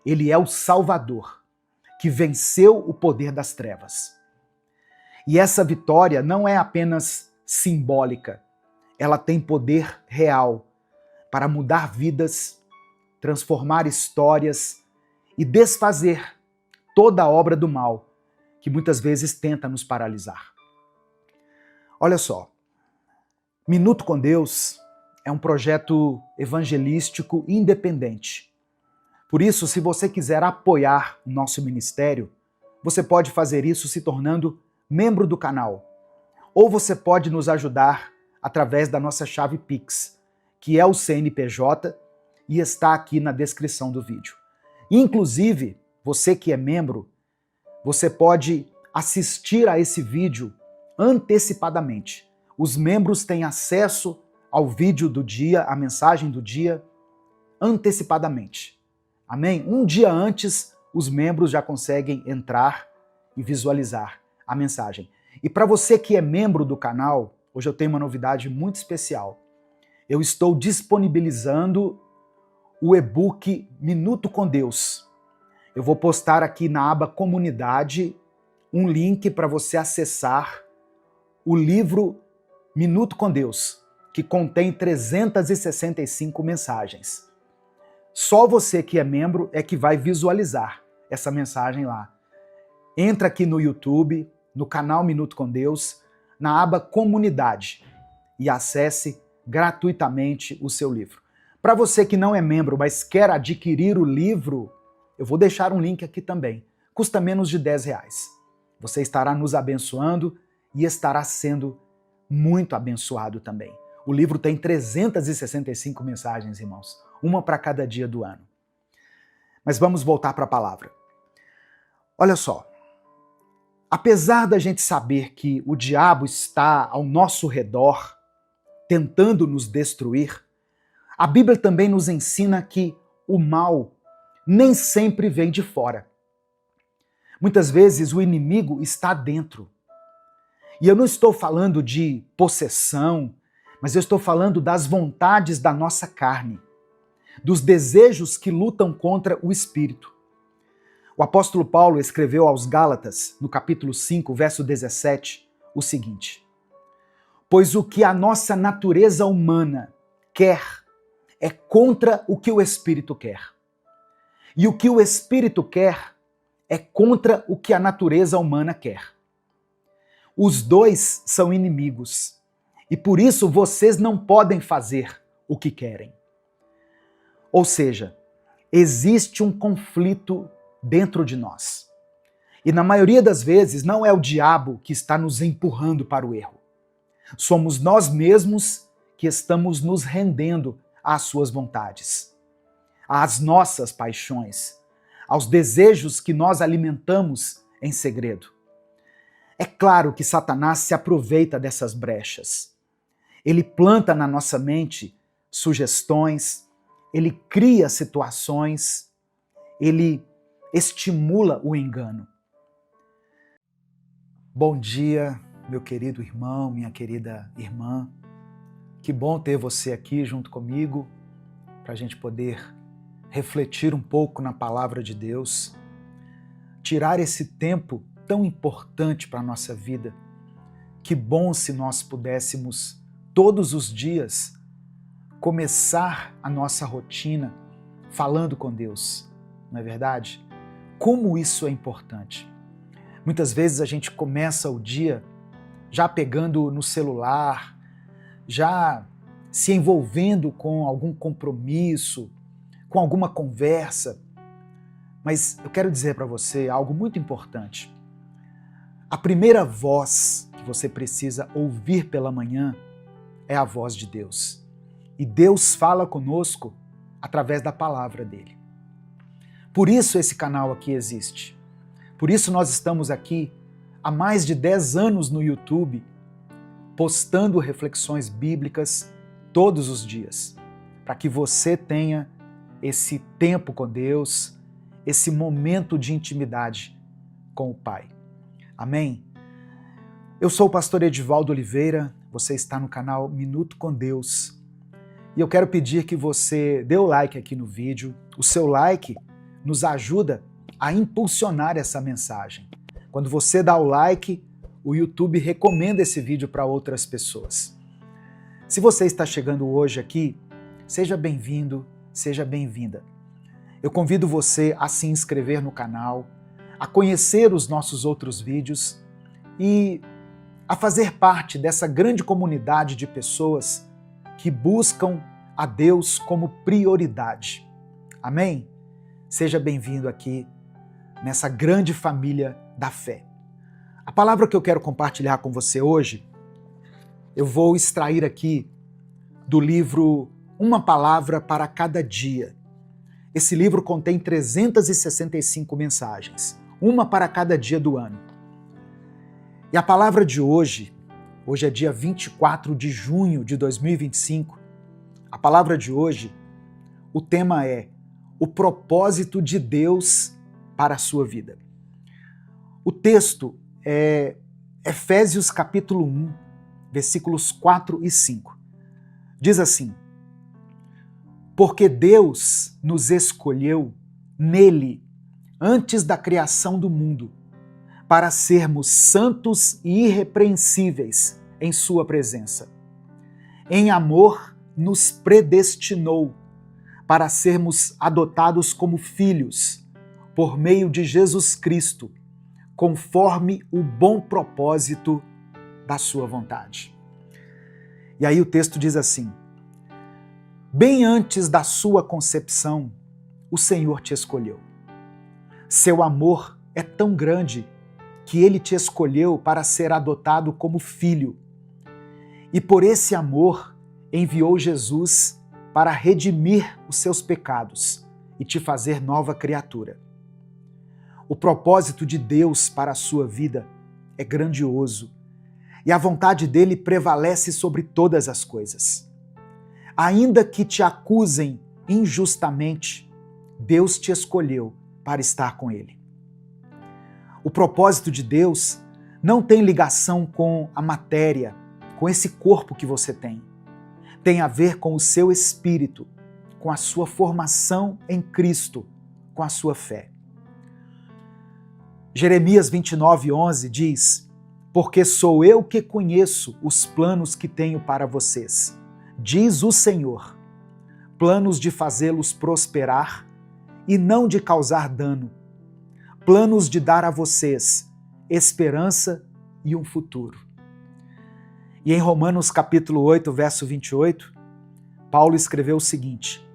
ele é o Salvador, que venceu o poder das trevas. E essa vitória não é apenas simbólica, ela tem poder real para mudar vidas, transformar histórias e desfazer toda a obra do mal que muitas vezes tenta nos paralisar. Olha só, Minuto com Deus é um projeto evangelístico independente. Por isso, se você quiser apoiar o nosso ministério, você pode fazer isso se tornando membro do canal. Ou você pode nos ajudar através da nossa chave Pix, que é o CNPJ e está aqui na descrição do vídeo. Inclusive, você que é membro, você pode assistir a esse vídeo antecipadamente. Os membros têm acesso ao vídeo do dia, à mensagem do dia, antecipadamente. Amém? Um dia antes, os membros já conseguem entrar e visualizar a mensagem. E para você que é membro do canal, hoje eu tenho uma novidade muito especial. Eu estou disponibilizando o e-book Minuto com Deus. Eu vou postar aqui na aba Comunidade um link para você acessar o livro Minuto com Deus, que contém 365 mensagens. Só você que é membro é que vai visualizar essa mensagem lá. Entra aqui no YouTube, no canal Minuto com Deus, na aba Comunidade e acesse gratuitamente o seu livro. Para você que não é membro, mas quer adquirir o livro, eu vou deixar um link aqui também. Custa menos de R$10. Você estará nos abençoando e estará sendo muito abençoado também. O livro tem 365 mensagens, irmãos, uma para cada dia do ano. Mas vamos voltar para a palavra. Olha só, apesar da gente saber que o diabo está ao nosso redor, tentando nos destruir, a Bíblia também nos ensina que o mal nem sempre vem de fora. Muitas vezes o inimigo está dentro. E eu não estou falando de possessão, mas eu estou falando das vontades da nossa carne, dos desejos que lutam contra o espírito. O apóstolo Paulo escreveu aos Gálatas, no capítulo 5, verso 17, o seguinte: pois o que a nossa natureza humana quer é contra o que o espírito quer. E o que o espírito quer é contra o que a natureza humana quer. Os dois são inimigos, e por isso vocês não podem fazer o que querem. Ou seja, existe um conflito dentro de nós. E na maioria das vezes não é o diabo que está nos empurrando para o erro. Somos nós mesmos que estamos nos rendendo às suas vontades, às nossas paixões, aos desejos que nós alimentamos em segredo. É claro que Satanás se aproveita dessas brechas. Ele planta na nossa mente sugestões, ele cria situações, ele estimula o engano. Bom dia, meu querido irmão, minha querida irmã. Que bom ter você aqui junto comigo para a gente poder refletir um pouco na palavra de Deus, tirar esse tempo tão importante para a nossa vida. Que bom se nós pudéssemos todos os dias começar a nossa rotina falando com Deus, não é verdade? Como isso é importante. Muitas vezes a gente começa o dia já pegando no celular, já se envolvendo com algum compromisso, com alguma conversa. Mas eu quero dizer para você algo muito importante. A primeira voz que você precisa ouvir pela manhã é a voz de Deus. E Deus fala conosco através da palavra dele. Por isso esse canal aqui existe. Por isso nós estamos aqui há mais de 10 anos no YouTube, postando reflexões bíblicas todos os dias, para que você tenha esse tempo com Deus, esse momento de intimidade com o Pai. Amém? Eu sou o pastor Edivaldo Oliveira, você está no canal Minuto com Deus, e eu quero pedir que você dê o like aqui no vídeo. O seu like nos ajuda a impulsionar essa mensagem. Quando você dá o like, o YouTube recomenda esse vídeo para outras pessoas. Se você está chegando hoje aqui, seja bem-vindo, seja bem-vinda. Eu convido você a se inscrever no canal, a conhecer os nossos outros vídeos e a fazer parte dessa grande comunidade de pessoas que buscam a Deus como prioridade. Amém? Seja bem-vindo aqui nessa grande família da fé. A palavra que eu quero compartilhar com você hoje, eu vou extrair aqui do livro Uma Palavra para Cada Dia. Esse livro contém 365 mensagens, uma para cada dia do ano. E a palavra de hoje é dia 24 de junho de 2025, a palavra de hoje, o tema é o propósito de Deus para a sua vida. O texto é Efésios capítulo 1, versículos 4 e 5. Diz assim: porque Deus nos escolheu nele antes da criação do mundo, para sermos santos e irrepreensíveis em sua presença. Em amor nos predestinou para sermos adotados como filhos, por meio de Jesus Cristo, conforme o bom propósito da sua vontade. E aí o texto diz assim: bem antes da sua concepção, o Senhor te escolheu. Seu amor é tão grande que ele te escolheu para ser adotado como filho. E por esse amor enviou Jesus para redimir os seus pecados e te fazer nova criatura. O propósito de Deus para a sua vida é grandioso e a vontade dele prevalece sobre todas as coisas. Ainda que te acusem injustamente, Deus te escolheu para estar com ele. O propósito de Deus não tem ligação com a matéria, com esse corpo que você tem. Tem a ver com o seu espírito, com a sua formação em Cristo, com a sua fé. Jeremias 29:11 diz: porque sou eu que conheço os planos que tenho para vocês, diz o Senhor, planos de fazê-los prosperar e não de causar dano, planos de dar a vocês esperança e um futuro. E em Romanos capítulo 8, verso 28, Paulo escreveu o seguinte: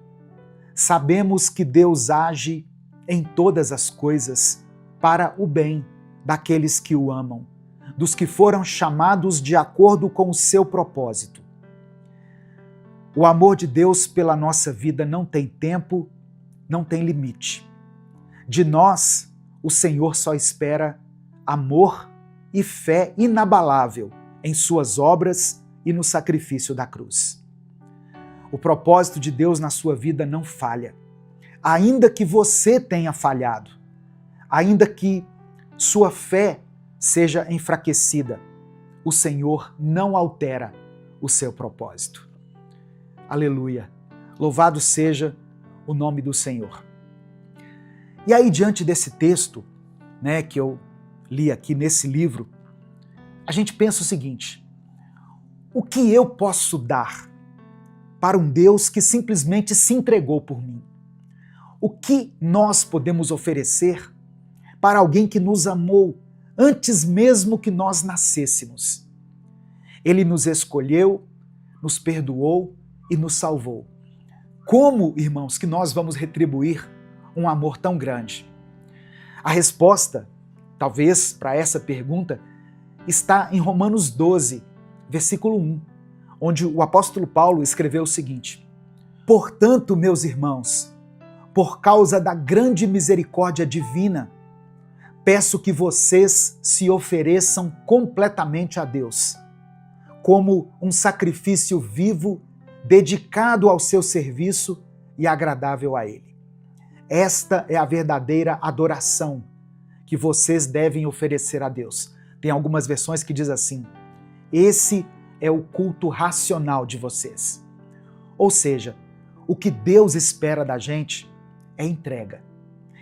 sabemos que Deus age em todas as coisas para o bem daqueles que o amam, dos que foram chamados de acordo com o seu propósito. O amor de Deus pela nossa vida não tem tempo, não tem limite. De nós, o Senhor só espera amor e fé inabalável em suas obras e no sacrifício da cruz. O propósito de Deus na sua vida não falha. Ainda que você tenha falhado, ainda que sua fé seja enfraquecida, o Senhor não altera o seu propósito. Aleluia! Louvado seja o nome do Senhor. E aí, diante desse texto, que eu li aqui nesse livro, a gente pensa o seguinte: o que eu posso dar para um Deus que simplesmente se entregou por mim? O que nós podemos oferecer para alguém que nos amou antes mesmo que nós nascêssemos? Ele nos escolheu, nos perdoou e nos salvou. Como, irmãos, que nós vamos retribuir um amor tão grande? A resposta, talvez, para essa pergunta, está em Romanos 12, versículo 1, onde o apóstolo Paulo escreveu o seguinte: portanto, meus irmãos, por causa da grande misericórdia divina, peço que vocês se ofereçam completamente a Deus, como um sacrifício vivo, dedicado ao seu serviço e agradável a Ele. Esta é a verdadeira adoração que vocês devem oferecer a Deus. Tem algumas versões que diz assim: esse é o culto racional de vocês. Ou seja, o que Deus espera da gente é entrega.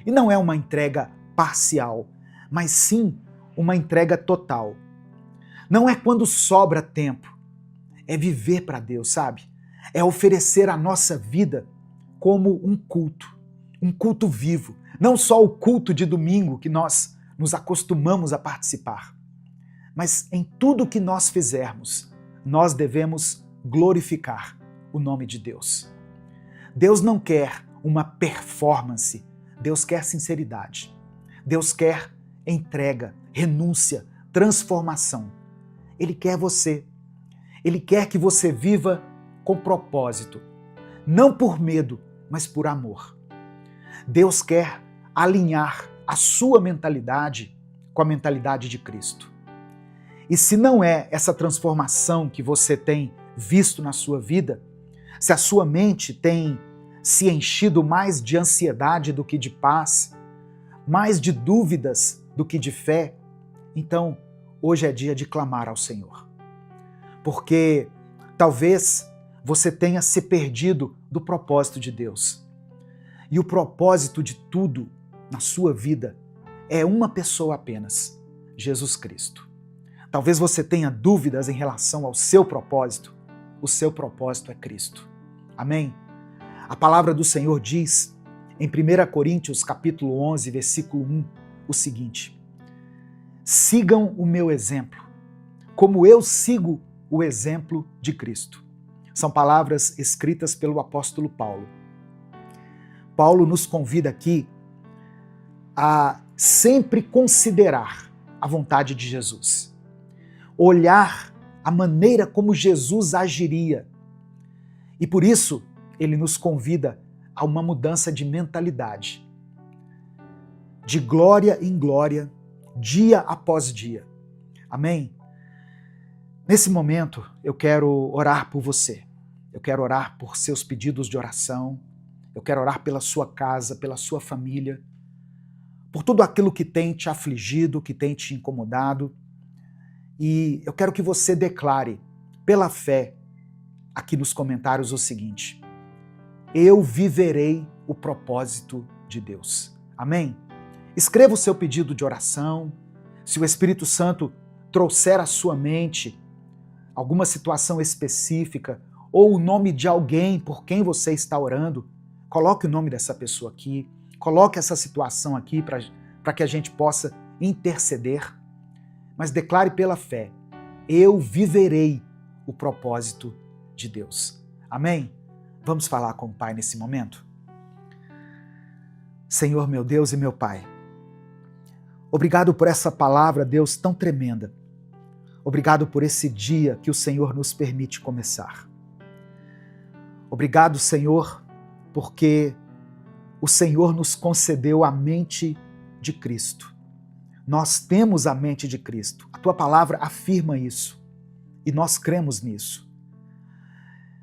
E não é uma entrega parcial, mas sim uma entrega total. Não é quando sobra tempo, é viver para Deus, sabe? É oferecer a nossa vida como um culto vivo. Não só o culto de domingo que nós nos acostumamos a participar, mas em tudo que nós fizermos, nós devemos glorificar o nome de Deus. Deus não quer uma performance, Deus quer sinceridade. Deus quer entrega, renúncia, transformação. Ele quer você. Ele quer que você viva com propósito, não por medo, mas por amor. Deus quer alinhar a sua mentalidade com a mentalidade de Cristo. E se não é essa transformação que você tem visto na sua vida, se a sua mente tem se enchido mais de ansiedade do que de paz, mais de dúvidas do que de fé, então hoje é dia de clamar ao Senhor. Porque talvez você tenha se perdido do propósito de Deus. E o propósito de tudo na sua vida é uma pessoa apenas: Jesus Cristo. Talvez você tenha dúvidas em relação ao seu propósito. O seu propósito é Cristo. Amém? A palavra do Senhor diz em 1 Coríntios capítulo 11, versículo 1, o seguinte: sigam o meu exemplo, como eu sigo o exemplo de Cristo. São palavras escritas pelo apóstolo Paulo. Paulo nos convida aqui a sempre considerar a vontade de Jesus, olhar a maneira como Jesus agiria. E por isso, ele nos convida a uma mudança de mentalidade, de glória em glória, dia após dia. Amém? Nesse momento, eu quero orar por você. Eu quero orar por seus pedidos de oração. Eu quero orar pela sua casa, pela sua família, por tudo aquilo que tem te afligido, que tem te incomodado. E eu quero que você declare, pela fé, aqui nos comentários o seguinte: eu viverei o propósito de Deus. Amém? Escreva o seu pedido de oração. Se o Espírito Santo trouxer à sua mente alguma situação específica ou o nome de alguém por quem você está orando, coloque o nome dessa pessoa aqui, coloque essa situação aqui para que a gente possa interceder. Mas declare pela fé: eu viverei o propósito de Deus. Amém? Vamos falar com o Pai nesse momento? Senhor, meu Deus e meu Pai, obrigado por essa palavra, Deus, tão tremenda. Obrigado por esse dia que o Senhor nos permite começar. Obrigado, Senhor, porque o Senhor nos concedeu a mente de Cristo. Nós temos a mente de Cristo. A tua palavra afirma isso e nós cremos nisso.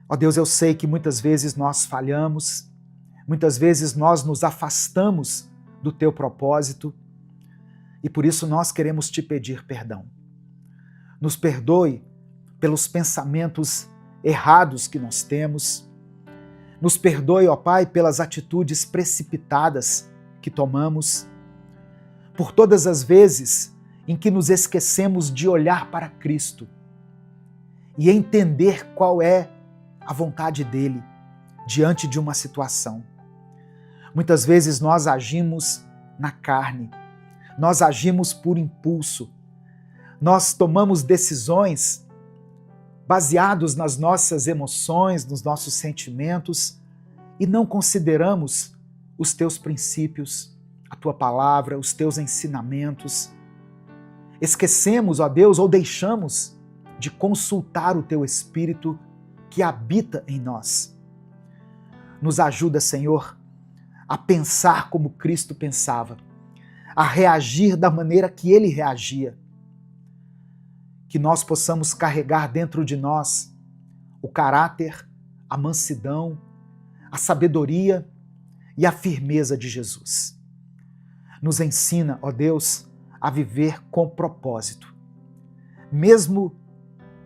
Ó Deus, eu sei que muitas vezes nós falhamos, muitas vezes nós nos afastamos do teu propósito e por isso nós queremos te pedir perdão. Nos perdoe pelos pensamentos errados que nós temos. Nos perdoe, ó Pai, pelas atitudes precipitadas que tomamos, por todas as vezes em que nos esquecemos de olhar para Cristo e entender qual é a vontade dele diante de uma situação. Muitas vezes nós agimos na carne, nós agimos por impulso, nós tomamos decisões baseados nas nossas emoções, nos nossos sentimentos e não consideramos os teus princípios, a tua palavra, os teus ensinamentos. Esquecemos, ó Deus, ou deixamos de consultar o teu Espírito que habita em nós. Nos ajuda, Senhor, a pensar como Cristo pensava, a reagir da maneira que ele reagia. Que nós possamos carregar dentro de nós o caráter, a mansidão, a sabedoria e a firmeza de Jesus. Nos ensina, ó Deus, a viver com propósito. Mesmo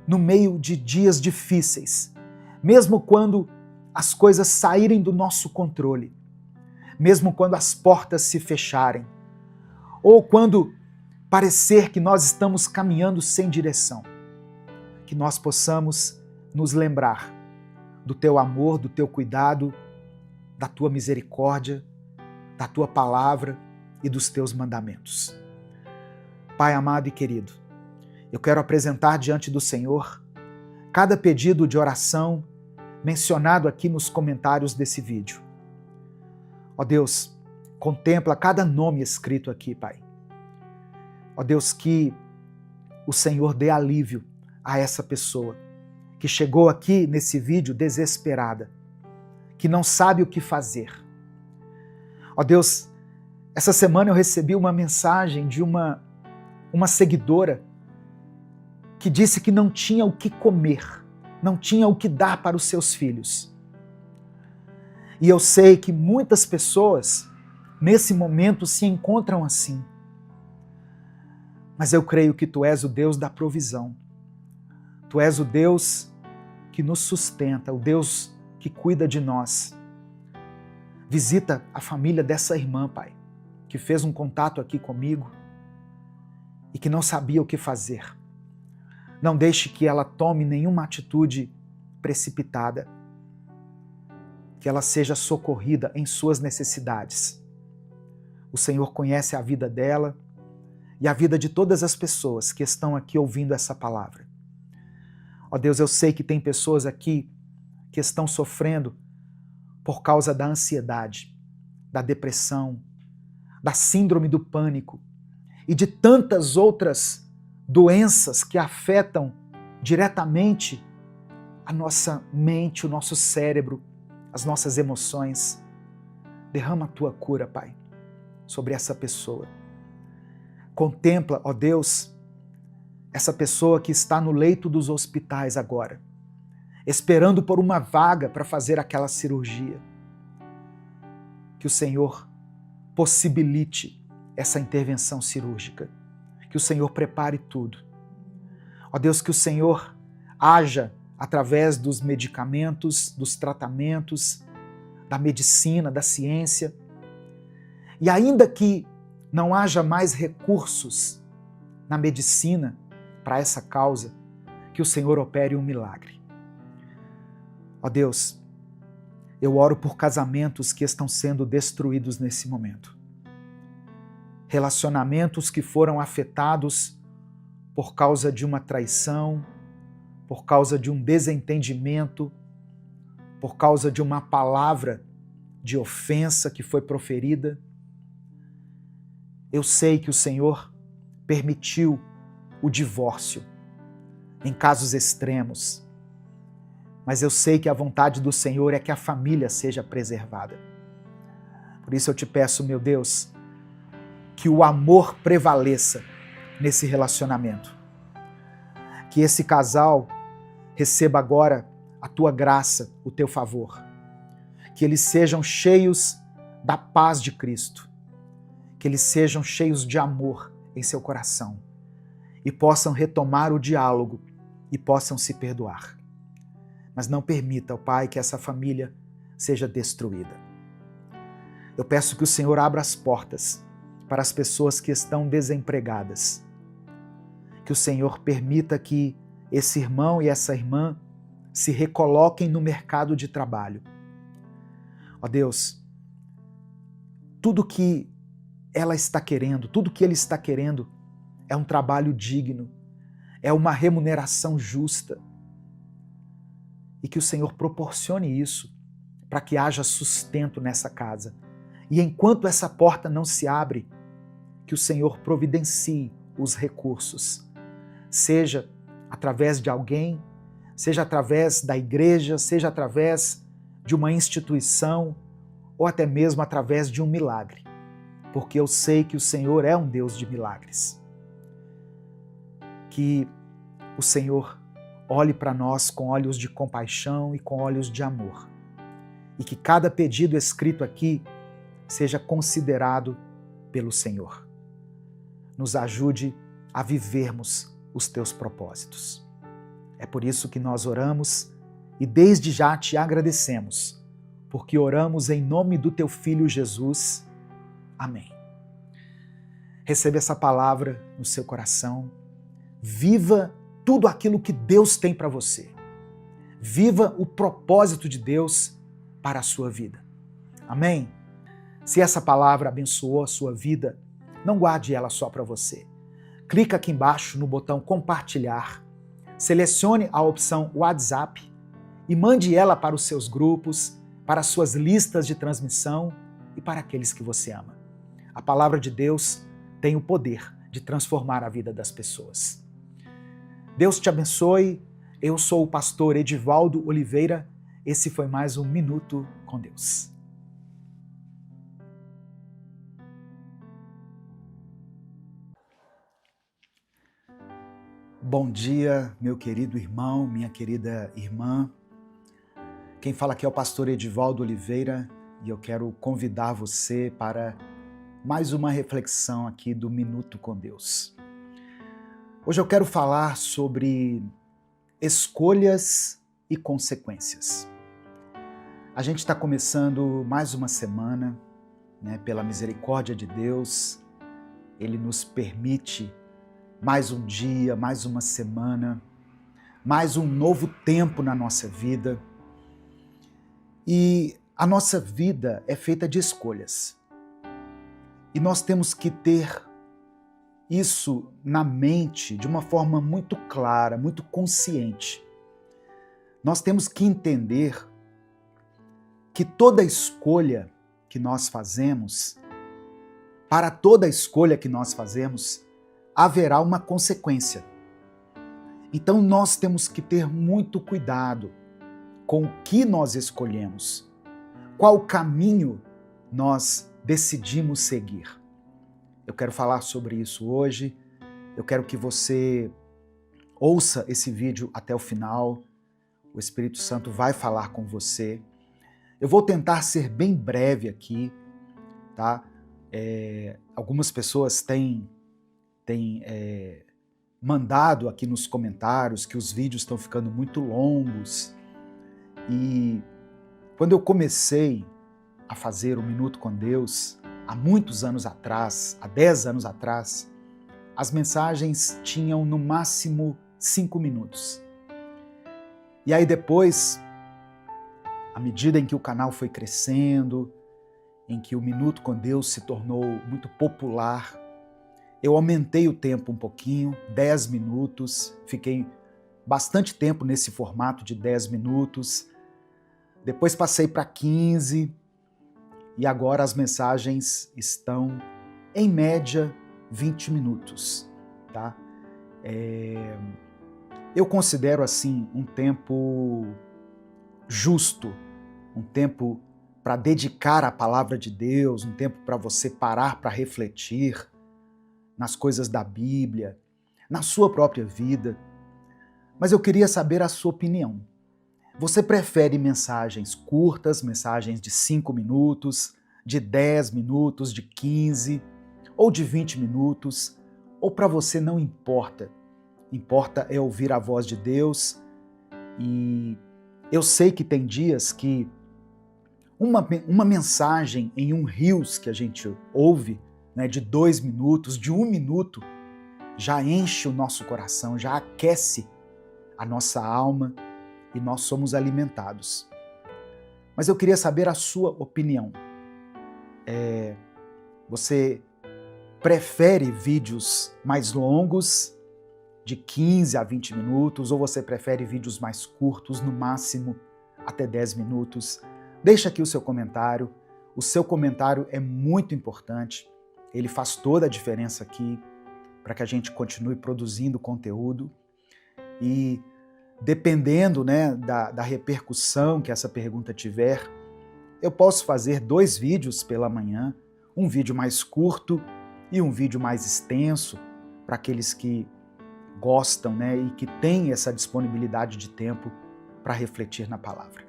no meio de dias difíceis, mesmo quando as coisas saírem do nosso controle, mesmo quando as portas se fecharem, ou quando parecer que nós estamos caminhando sem direção, que nós possamos nos lembrar do teu amor, do teu cuidado, da tua misericórdia, da tua palavra e dos teus mandamentos. Pai amado e querido, eu quero apresentar diante do Senhor cada pedido de oração mencionado aqui nos comentários desse vídeo. Ó Deus, contempla cada nome escrito aqui, Pai. Ó Deus, que o Senhor dê alívio a essa pessoa que chegou aqui nesse vídeo desesperada, que não sabe o que fazer. Ó Deus, essa semana eu recebi uma mensagem de uma seguidora que disse que não tinha o que comer, não tinha o que dar para os seus filhos. E eu sei que muitas pessoas nesse momento se encontram assim. Mas eu creio que tu és o Deus da provisão. Tu és o Deus que nos sustenta, o Deus que cuida de nós. Visita a família dessa irmã, Pai, que fez um contato aqui comigo e que não sabia o que fazer. Não deixe que ela tome nenhuma atitude precipitada, que ela seja socorrida em suas necessidades. O Senhor conhece a vida dela e a vida de todas as pessoas que estão aqui ouvindo essa palavra. Ó Deus, eu sei que tem pessoas aqui que estão sofrendo por causa da ansiedade, da depressão, da síndrome do pânico e de tantas outras doenças que afetam diretamente a nossa mente, o nosso cérebro, as nossas emoções. Derrama a tua cura, Pai, sobre essa pessoa. Contempla, ó Deus, essa pessoa que está no leito dos hospitais agora, esperando por uma vaga para fazer aquela cirurgia. Que o Senhor possibilite essa intervenção cirúrgica. Que o Senhor prepare tudo. Ó Deus, que o Senhor haja através dos medicamentos, dos tratamentos, da medicina, da ciência. E ainda que não haja mais recursos na medicina para essa causa, que o Senhor opere um milagre. Ó Deus, eu oro por casamentos que estão sendo destruídos nesse momento. Relacionamentos que foram afetados por causa de uma traição, por causa de um desentendimento, por causa de uma palavra de ofensa que foi proferida. Eu sei que o Senhor permitiu o divórcio em casos extremos, mas eu sei que a vontade do Senhor é que a família seja preservada. Por isso eu te peço, meu Deus, que o amor prevaleça nesse relacionamento. Que esse casal receba agora a tua graça, o teu favor. Que eles sejam cheios da paz de Cristo. Que eles sejam cheios de amor em seu coração. E possam retomar o diálogo e possam se perdoar. Mas não permita, ó Pai, que essa família seja destruída. Eu peço que o Senhor abra as portas para as pessoas que estão desempregadas. Que o Senhor permita que esse irmão e essa irmã se recoloquem no mercado de trabalho. Ó Deus, tudo que ela está querendo, tudo que ele está querendo é um trabalho digno, é uma remuneração justa. E que o Senhor proporcione isso para que haja sustento nessa casa. E enquanto essa porta não se abre, que o Senhor providencie os recursos, seja através de alguém, seja através da igreja, seja através de uma instituição ou até mesmo através de um milagre, porque eu sei que o Senhor é um Deus de milagres. Que o Senhor olhe para nós com olhos de compaixão e com olhos de amor, e que cada pedido escrito aqui seja considerado pelo Senhor. Nos ajude a vivermos os teus propósitos. É por isso que nós oramos e desde já te agradecemos, porque oramos em nome do teu Filho Jesus. Amém. Receba essa palavra no seu coração. Viva tudo aquilo que Deus tem para você. Viva o propósito de Deus para a sua vida. Amém? Se essa palavra abençoou a sua vida, não guarde ela só para você. Clica aqui embaixo no botão compartilhar, selecione a opção WhatsApp e mande ela para os seus grupos, para as suas listas de transmissão e para aqueles que você ama. A palavra de Deus tem o poder de transformar a vida das pessoas. Deus te abençoe. Eu sou o pastor Edivaldo Oliveira. Esse foi mais um Minuto com Deus. Bom dia, meu querido irmão, minha querida irmã. Quem fala aqui é o pastor Edivaldo Oliveira e eu quero convidar você para mais uma reflexão aqui do Minuto com Deus. Hoje eu quero falar sobre escolhas e consequências. A gente está começando mais uma semana, né, pela misericórdia de Deus. Ele nos permite mais um dia, mais uma semana, mais um novo tempo na nossa vida. E a nossa vida é feita de escolhas. E nós temos que ter isso na mente de uma forma muito clara, muito consciente. Nós temos que entender que toda escolha que nós fazemos, para toda escolha que nós fazemos, haverá uma consequência. Então nós temos que ter muito cuidado com o que nós escolhemos, qual caminho nós decidimos seguir. Eu quero falar sobre isso hoje, eu quero que você ouça esse vídeo até o final, o Espírito Santo vai falar com você. Eu vou tentar ser bem breve aqui, tá? Algumas pessoas têm mandado aqui nos comentários que os vídeos estão ficando muito longos. E quando eu comecei a fazer o Minuto com Deus, há muitos anos atrás, há 10 anos atrás, as mensagens tinham no máximo 5 minutos. E aí depois, à medida em que o canal foi crescendo, em que o Minuto com Deus se tornou muito popular, eu aumentei o tempo um pouquinho, 10 minutos, fiquei bastante tempo nesse formato de 10 minutos, depois passei para 15 e agora as mensagens estão em média 20 minutos, tá? Eu considero assim um tempo justo, um tempo para dedicar à palavra de Deus, um tempo para você parar para refletir nas coisas da Bíblia, na sua própria vida. Mas eu queria saber a sua opinião. Você prefere mensagens curtas, mensagens de 5 minutos, de 10 minutos, de 15 ou de 20 minutos? Ou para você não importa? Importa é ouvir a voz de Deus. E eu sei que tem dias que uma mensagem em um Reels que a gente ouve, né, de 2 minutos, de 1 minuto, já enche o nosso coração, já aquece a nossa alma e nós somos alimentados. Mas eu queria saber a sua opinião. Você prefere vídeos mais longos, de 15 a 20 minutos, ou você prefere vídeos mais curtos, no máximo até 10 minutos? Deixa aqui o seu comentário. O seu comentário é muito importante. Ele faz toda a diferença aqui para que a gente continue produzindo conteúdo. E dependendo, né, da repercussão que essa pergunta tiver, eu posso fazer 2 vídeos pela manhã, um vídeo mais curto e um vídeo mais extenso, para aqueles que gostam, né, e que têm essa disponibilidade de tempo para refletir na palavra.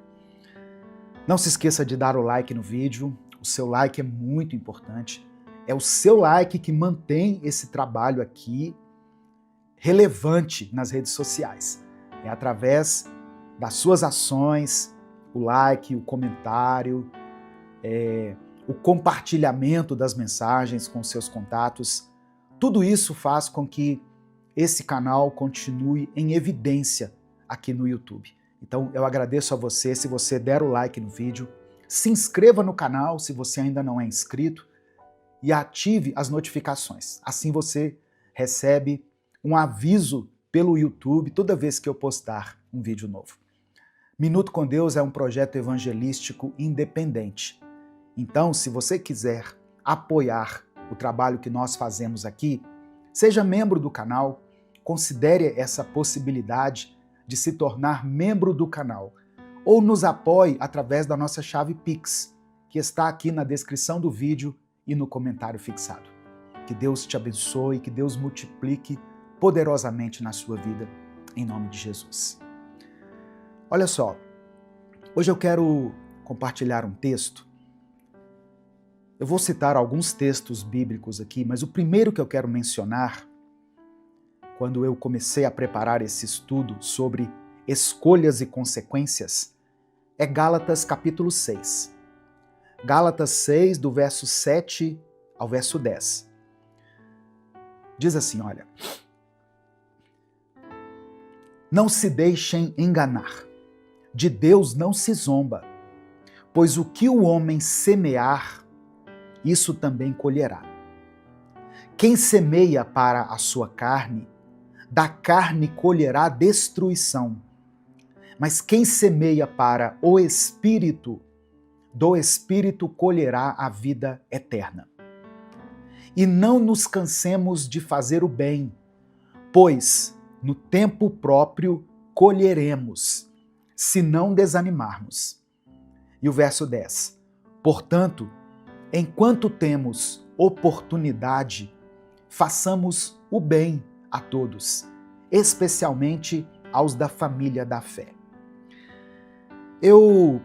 Não se esqueça de dar o like no vídeo, o seu like é muito importante. É o seu like que mantém esse trabalho aqui relevante nas redes sociais. É através das suas ações, o like, o comentário, o compartilhamento das mensagens com seus contatos. Tudo isso faz com que esse canal continue em evidência aqui no YouTube. Então eu agradeço a você se você der o like no vídeo, se inscreva no canal se você ainda não é inscrito e ative as notificações. Assim você recebe um aviso pelo YouTube toda vez que eu postar um vídeo novo. Minuto com Deus é um projeto evangelístico independente. Então, se você quiser apoiar o trabalho que nós fazemos aqui, seja membro do canal, considere essa possibilidade de se tornar membro do canal, ou nos apoie através da nossa chave Pix, que está aqui na descrição do vídeo e no comentário fixado. Que Deus te abençoe, que Deus multiplique poderosamente na sua vida, em nome de Jesus. Olha só, hoje eu quero compartilhar um texto. Eu vou citar alguns textos bíblicos aqui, mas o primeiro que eu quero mencionar, quando eu comecei a preparar esse estudo sobre escolhas e consequências, é Gálatas capítulo 6. Gálatas 6, do verso 7 ao verso 10. Diz assim, olha: Não se deixem enganar, de Deus não se zomba, pois o que o homem semear, isso também colherá. Quem semeia para a sua carne, da carne colherá destruição. Mas quem semeia para o Espírito, do Espírito colherá a vida eterna. E não nos cansemos de fazer o bem, pois no tempo próprio colheremos, se não desanimarmos. E o verso 10. Portanto, enquanto temos oportunidade, façamos o bem a todos, especialmente aos da família da fé. Eu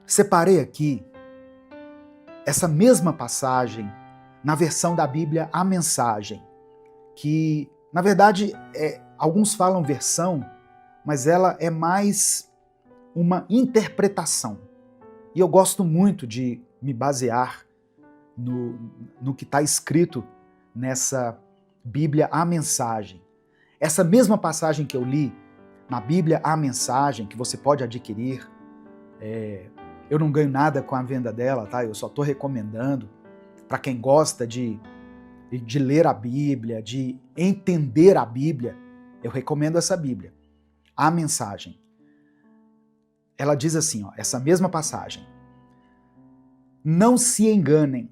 separei aqui essa mesma passagem na versão da Bíblia A Mensagem, que, na verdade, alguns falam versão, mas ela é mais uma interpretação. E eu gosto muito de me basear no que está escrito nessa Bíblia A Mensagem. Essa mesma passagem que eu li na Bíblia A Mensagem, que você pode adquirir, eu não ganho nada com a venda dela, tá? Eu só estou recomendando para quem gosta de ler a Bíblia, de entender a Bíblia. Eu recomendo essa Bíblia, A Mensagem. Ela diz assim, ó, essa mesma passagem: Não se enganem,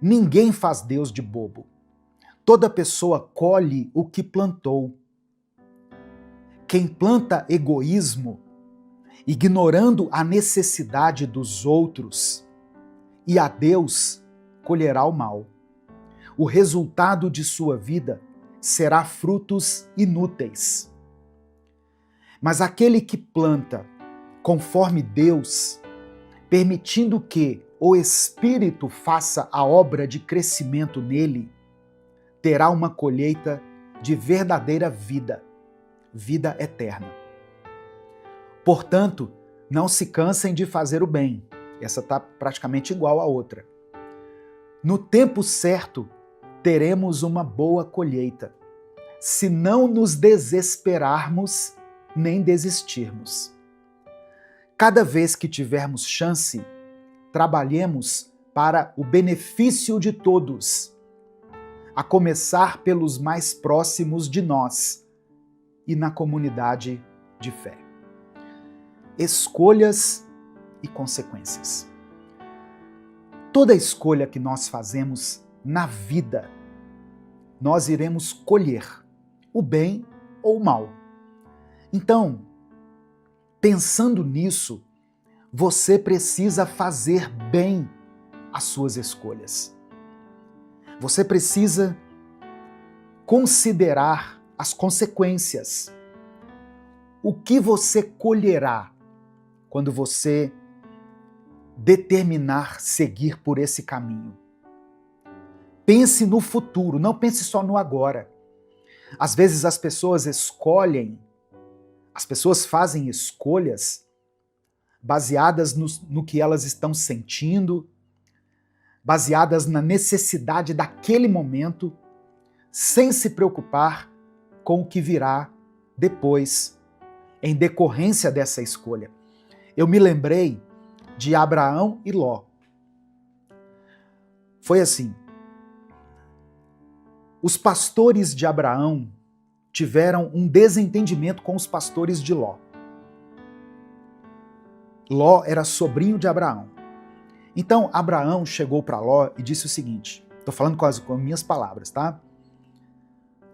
Ninguém faz Deus de bobo. Toda pessoa colhe o que plantou. Quem planta egoísmo, ignorando a necessidade dos outros e a Deus, colherá o mal. O resultado de sua vida será frutos inúteis. Mas aquele que planta conforme Deus, permitindo que o Espírito faça a obra de crescimento nele, terá uma colheita de verdadeira vida, vida eterna. Portanto, não se cansem de fazer o bem. Essa está praticamente igual à outra. No tempo certo, teremos uma boa colheita, se não nos desesperarmos nem desistirmos. Cada vez que tivermos chance, trabalhemos para o benefício de todos, a começar pelos mais próximos de nós e na comunidade de fé. Escolhas e consequências. Toda escolha que nós fazemos na vida, nós iremos colher o bem ou o mal. Então, pensando nisso, você precisa fazer bem as suas escolhas. Você precisa considerar as consequências. O que você colherá quando você determinar seguir por esse caminho? Pense no futuro, não pense só no agora. Às vezes as pessoas fazem escolhas baseadas no que elas estão sentindo, baseadas na necessidade daquele momento, sem se preocupar com o que virá depois, em decorrência dessa escolha. Eu me lembrei de Abraão e Ló. Foi assim. Os pastores de Abraão tiveram um desentendimento com os pastores de Ló. Ló era sobrinho de Abraão. Então, Abraão chegou para Ló e disse o seguinte, estou falando com as minhas palavras, tá?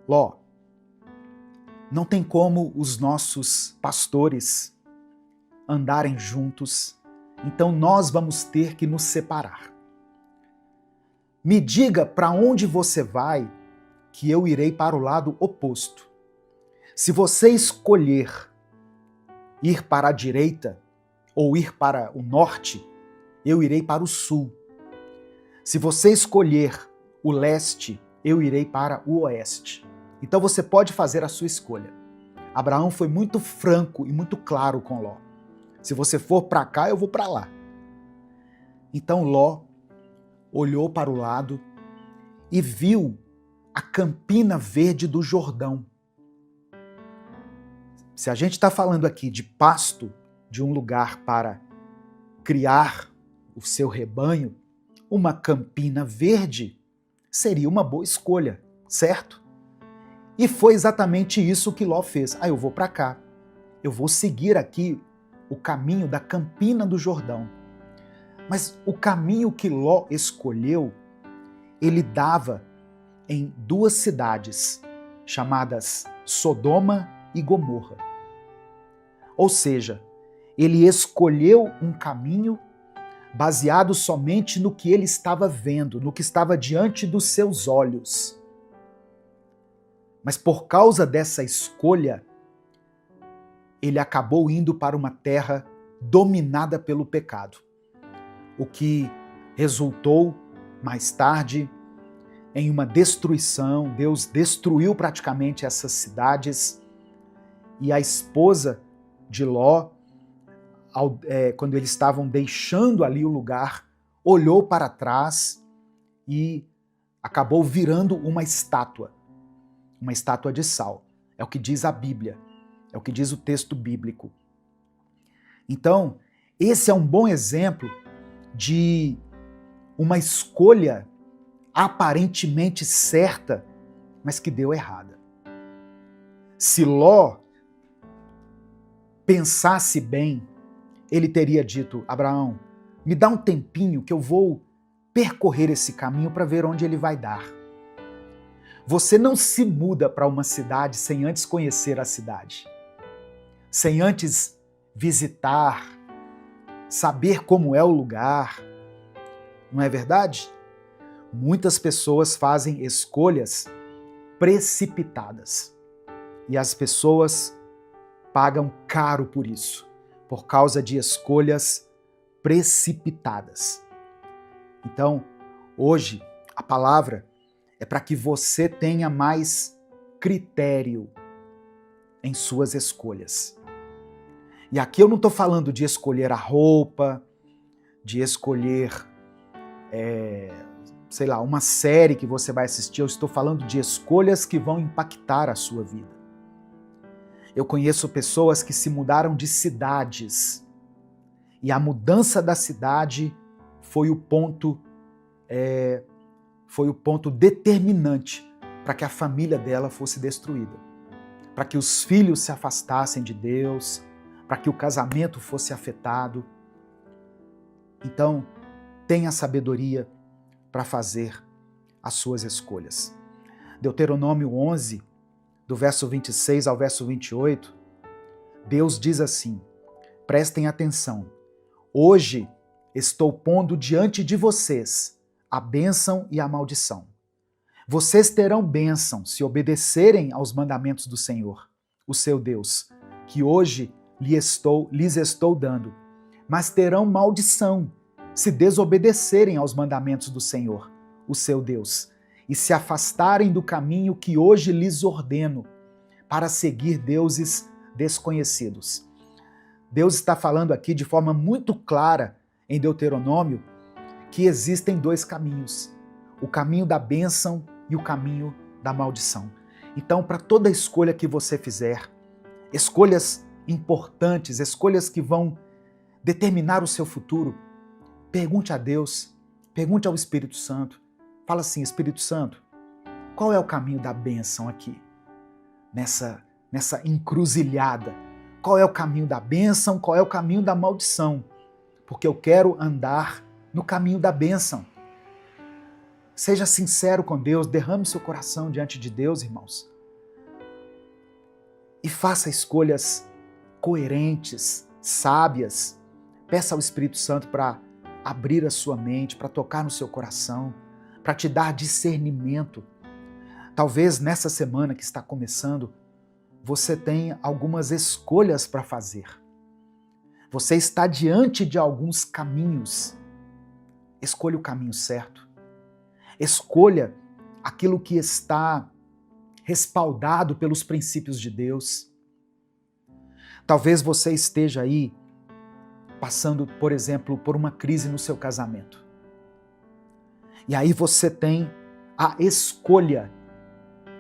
Ló, não tem como os nossos pastores andarem juntos, então nós vamos ter que nos separar. Me diga para onde você vai, que eu irei para o lado oposto. Se você escolher ir para a direita ou ir para o norte, eu irei para o sul. Se você escolher o leste, eu irei para o oeste. Então você pode fazer a sua escolha. Abraão foi muito franco e muito claro com Ló. Se você for para cá, eu vou para lá. Então Ló olhou para o lado e viu a campina verde do Jordão. Se a gente está falando aqui de pasto, de um lugar para criar o seu rebanho, uma campina verde seria uma boa escolha, certo? E foi exatamente isso que Ló fez. Eu vou para cá. Eu vou seguir aqui o caminho da campina do Jordão. Mas o caminho que Ló escolheu, ele dava em duas cidades chamadas Sodoma e Gomorra. Ou seja, ele escolheu um caminho baseado somente no que ele estava vendo, no que estava diante dos seus olhos. Mas por causa dessa escolha, ele acabou indo para uma terra dominada pelo pecado, o que resultou mais tarde em uma destruição. Deus destruiu praticamente essas cidades e a esposa de Ló, quando eles estavam deixando ali o lugar, olhou para trás e acabou virando uma estátua de sal. É o que diz a Bíblia, é o que diz o texto bíblico. Então, esse é um bom exemplo de uma escolha aparentemente certa, mas que deu errada. Se Ló pensasse bem, ele teria dito: Abraão, me dá um tempinho que eu vou percorrer esse caminho para ver onde ele vai dar. Você não se muda para uma cidade sem antes conhecer a cidade, sem antes visitar, saber como é o lugar. Não é verdade? Muitas pessoas fazem escolhas precipitadas e as pessoas pagam caro por isso, por causa de escolhas precipitadas. Então, hoje, a palavra é para que você tenha mais critério em suas escolhas. E aqui eu não estou falando de escolher a roupa, de escolher, uma série que você vai assistir. Eu estou falando de escolhas que vão impactar a sua vida. Eu conheço pessoas que se mudaram de cidades e a mudança da cidade foi o ponto determinante para que a família dela fosse destruída, para que os filhos se afastassem de Deus, para que o casamento fosse afetado. Então, tenha sabedoria para fazer as suas escolhas. Deuteronômio 11, do verso 26 ao verso 28, Deus diz assim: prestem atenção, hoje estou pondo diante de vocês a bênção e a maldição. Vocês terão bênção se obedecerem aos mandamentos do Senhor, o seu Deus, que hoje lhes estou dando, mas terão maldição se desobedecerem aos mandamentos do Senhor, o seu Deus, e se afastarem do caminho que hoje lhes ordeno, para seguir deuses desconhecidos. Deus está falando aqui de forma muito clara em Deuteronômio que existem dois caminhos, o caminho da bênção e o caminho da maldição. Então, para toda escolha que você fizer, escolhas importantes, escolhas que vão determinar o seu futuro, pergunte a Deus, pergunte ao Espírito Santo. Fala assim: Espírito Santo, qual é o caminho da bênção aqui? Nessa encruzilhada. Qual é o caminho da bênção? Qual é o caminho da maldição? Porque eu quero andar no caminho da bênção. Seja sincero com Deus, derrame seu coração diante de Deus, irmãos. E faça escolhas coerentes, sábias. Peça ao Espírito Santo para abrir a sua mente, para tocar no seu coração, para te dar discernimento. Talvez nessa semana que está começando, você tenha algumas escolhas para fazer. Você está diante de alguns caminhos. Escolha o caminho certo. Escolha aquilo que está respaldado pelos princípios de Deus. Talvez você esteja aí passando, por exemplo, por uma crise no seu casamento. E aí você tem a escolha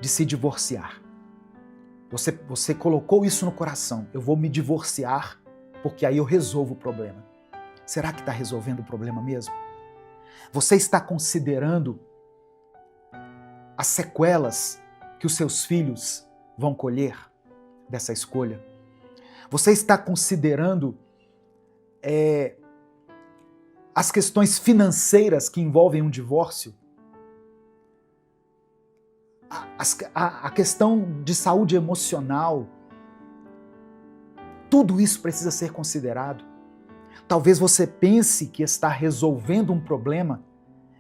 de se divorciar. Você colocou isso no coração: eu vou me divorciar porque aí eu resolvo o problema. Será que está resolvendo o problema mesmo? Você está considerando as sequelas que os seus filhos vão colher dessa escolha? Você está considerando as questões financeiras que envolvem um divórcio? A questão de saúde emocional? Tudo isso precisa ser considerado. Talvez você pense que está resolvendo um problema,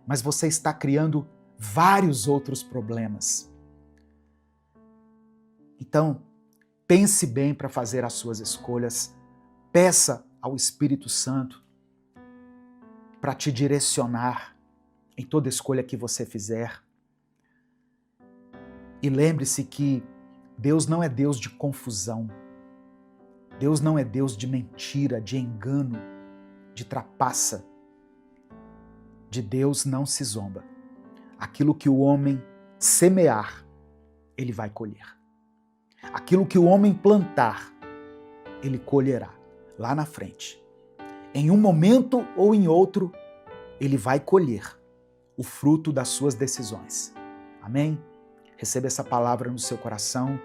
mas você está criando vários outros problemas. Então, pense bem para fazer as suas escolhas. Peça ao Espírito Santo para te direcionar em toda escolha que você fizer. E lembre-se que Deus não é Deus de confusão. Deus não é Deus de mentira, de engano, de trapaça. De Deus não se zomba. Aquilo que o homem semear, ele vai colher. Aquilo que o homem plantar, ele colherá lá na frente. Em um momento ou em outro, ele vai colher o fruto das suas decisões. Amém? Receba essa palavra no seu coração,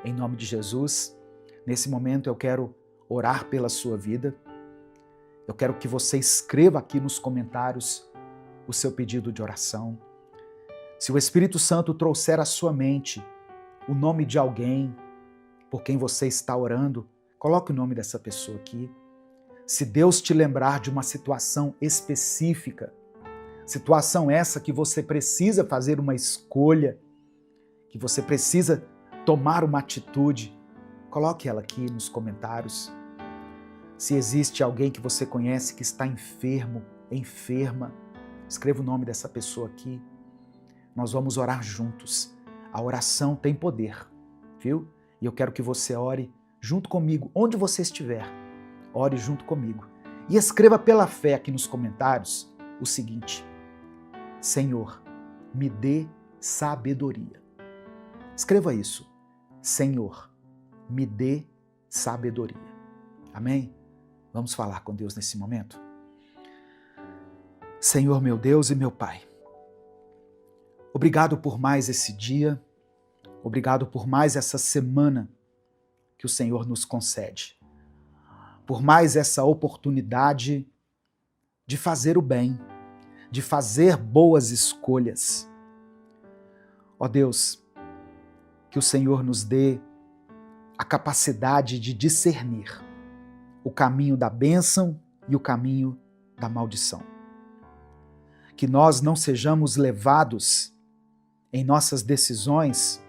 em nome de Jesus. Nesse momento eu quero orar pela sua vida. Eu quero que você escreva aqui nos comentários o seu pedido de oração. Se o Espírito Santo trouxer à sua mente o nome de alguém por quem você está orando, coloque o nome dessa pessoa aqui. Se Deus te lembrar de uma situação específica, situação essa que você precisa fazer uma escolha, que você precisa tomar uma atitude, coloque ela aqui nos comentários. Se existe alguém que você conhece que está enfermo, enferma, escreva o nome dessa pessoa aqui. Nós vamos orar juntos. A oração tem poder, viu? E eu quero que você ore junto comigo, onde você estiver. Ore junto comigo. E escreva pela fé aqui nos comentários o seguinte: Senhor, me dê sabedoria. Escreva isso. Senhor, me dê sabedoria. Amém? Vamos falar com Deus nesse momento? Senhor, meu Deus e meu Pai, obrigado por mais esse dia, obrigado por mais essa semana que o Senhor nos concede, por mais essa oportunidade de fazer o bem, de fazer boas escolhas. Ó Deus, que o Senhor nos dê a capacidade de discernir o caminho da bênção e o caminho da maldição. Que nós não sejamos levados em nossas decisões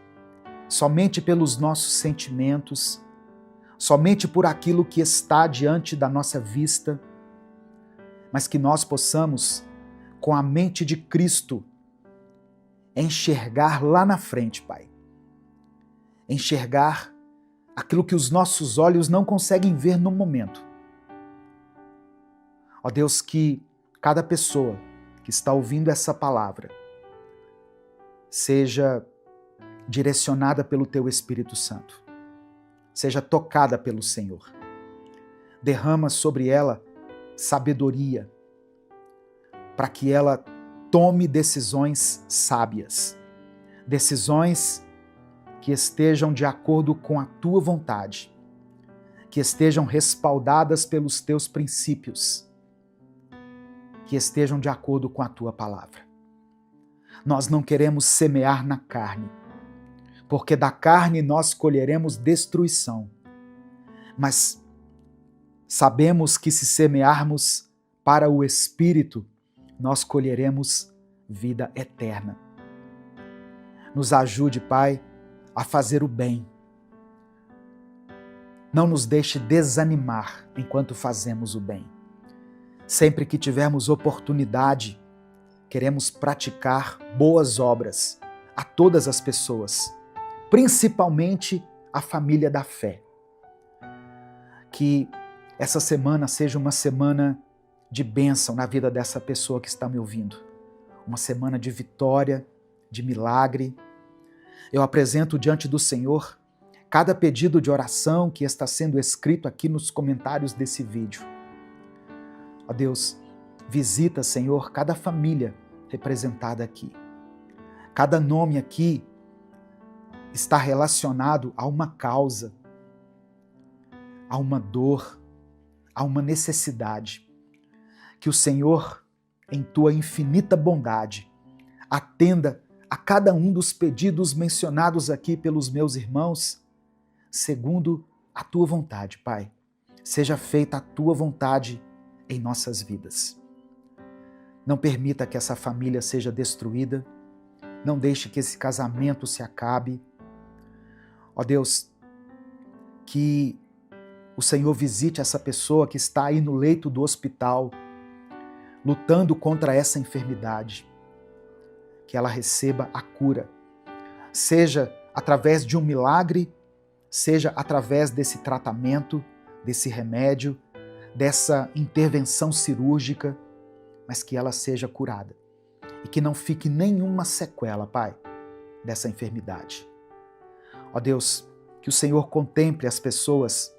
somente pelos nossos sentimentos, somente por aquilo que está diante da nossa vista, mas que nós possamos, com a mente de Cristo, enxergar lá na frente, Pai. Enxergar aquilo que os nossos olhos não conseguem ver no momento. Ó Deus, que cada pessoa que está ouvindo essa palavra seja direcionada pelo Teu Espírito Santo, seja tocada pelo Senhor. Derrama sobre ela sabedoria, para que ela tome decisões sábias, decisões que estejam de acordo com a Tua vontade, que estejam respaldadas pelos Teus princípios, que estejam de acordo com a Tua palavra. Nós não queremos semear na carne, porque da carne nós colheremos destruição, mas sabemos que se semearmos para o Espírito, nós colheremos vida eterna. Nos ajude, Pai, a fazer o bem. Não nos deixe desanimar enquanto fazemos o bem. Sempre que tivermos oportunidade, queremos praticar boas obras a todas as pessoas, principalmente a família da fé. Que essa semana seja uma semana de bênção na vida dessa pessoa que está me ouvindo. Uma semana de vitória, de milagre. Eu apresento diante do Senhor cada pedido de oração que está sendo escrito aqui nos comentários desse vídeo. Ó Deus, visita, Senhor, cada família representada aqui. Cada nome aqui está relacionado a uma causa, a uma dor, a uma necessidade. Que o Senhor, em Tua infinita bondade, atenda a cada um dos pedidos mencionados aqui pelos meus irmãos, segundo a Tua vontade, Pai. Seja feita a Tua vontade em nossas vidas. Não permita que essa família seja destruída, não deixe que esse casamento se acabe. Ó Deus, que o Senhor visite essa pessoa que está aí no leito do hospital, lutando contra essa enfermidade. Que ela receba a cura, seja através de um milagre, seja através desse tratamento, desse remédio, dessa intervenção cirúrgica, mas que ela seja curada e que não fique nenhuma sequela, Pai, dessa enfermidade. Ó Deus, que o Senhor contemple as pessoas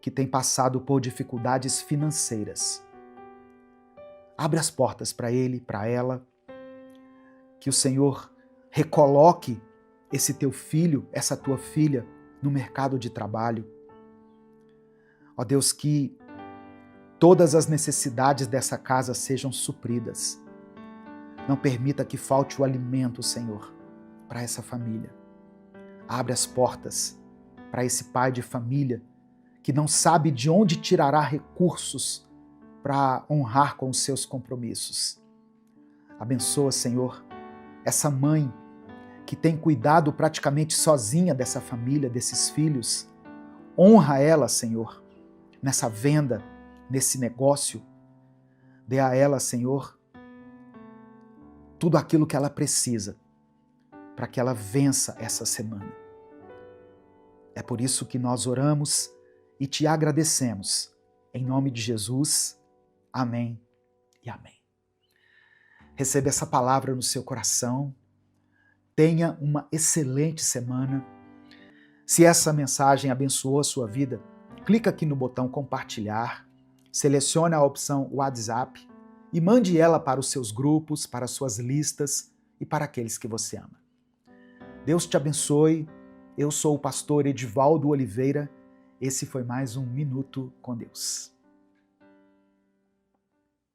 que têm passado por dificuldades financeiras. Abre as portas para ele, para ela. Que o Senhor recoloque esse teu filho, essa tua filha no mercado de trabalho. Ó Deus, que todas as necessidades dessa casa sejam supridas. Não permita que falte o alimento, Senhor, para essa família. Abre as portas para esse pai de família que não sabe de onde tirará recursos para honrar com os seus compromissos. Abençoa, Senhor, essa mãe que tem cuidado praticamente sozinha dessa família, desses filhos. Honra ela, Senhor, nessa venda, nesse negócio. Dê a ela, Senhor, tudo aquilo que ela precisa para que ela vença essa semana. É por isso que nós oramos e te agradecemos. Em nome de Jesus, amém e amém. Receba essa palavra no seu coração. Tenha uma excelente semana. Se essa mensagem abençoou a sua vida, clica aqui no botão compartilhar, selecione a opção WhatsApp e mande ela para os seus grupos, para as suas listas e para aqueles que você ama. Deus te abençoe. Eu sou o pastor Edivaldo Oliveira. Esse foi mais um Minuto com Deus.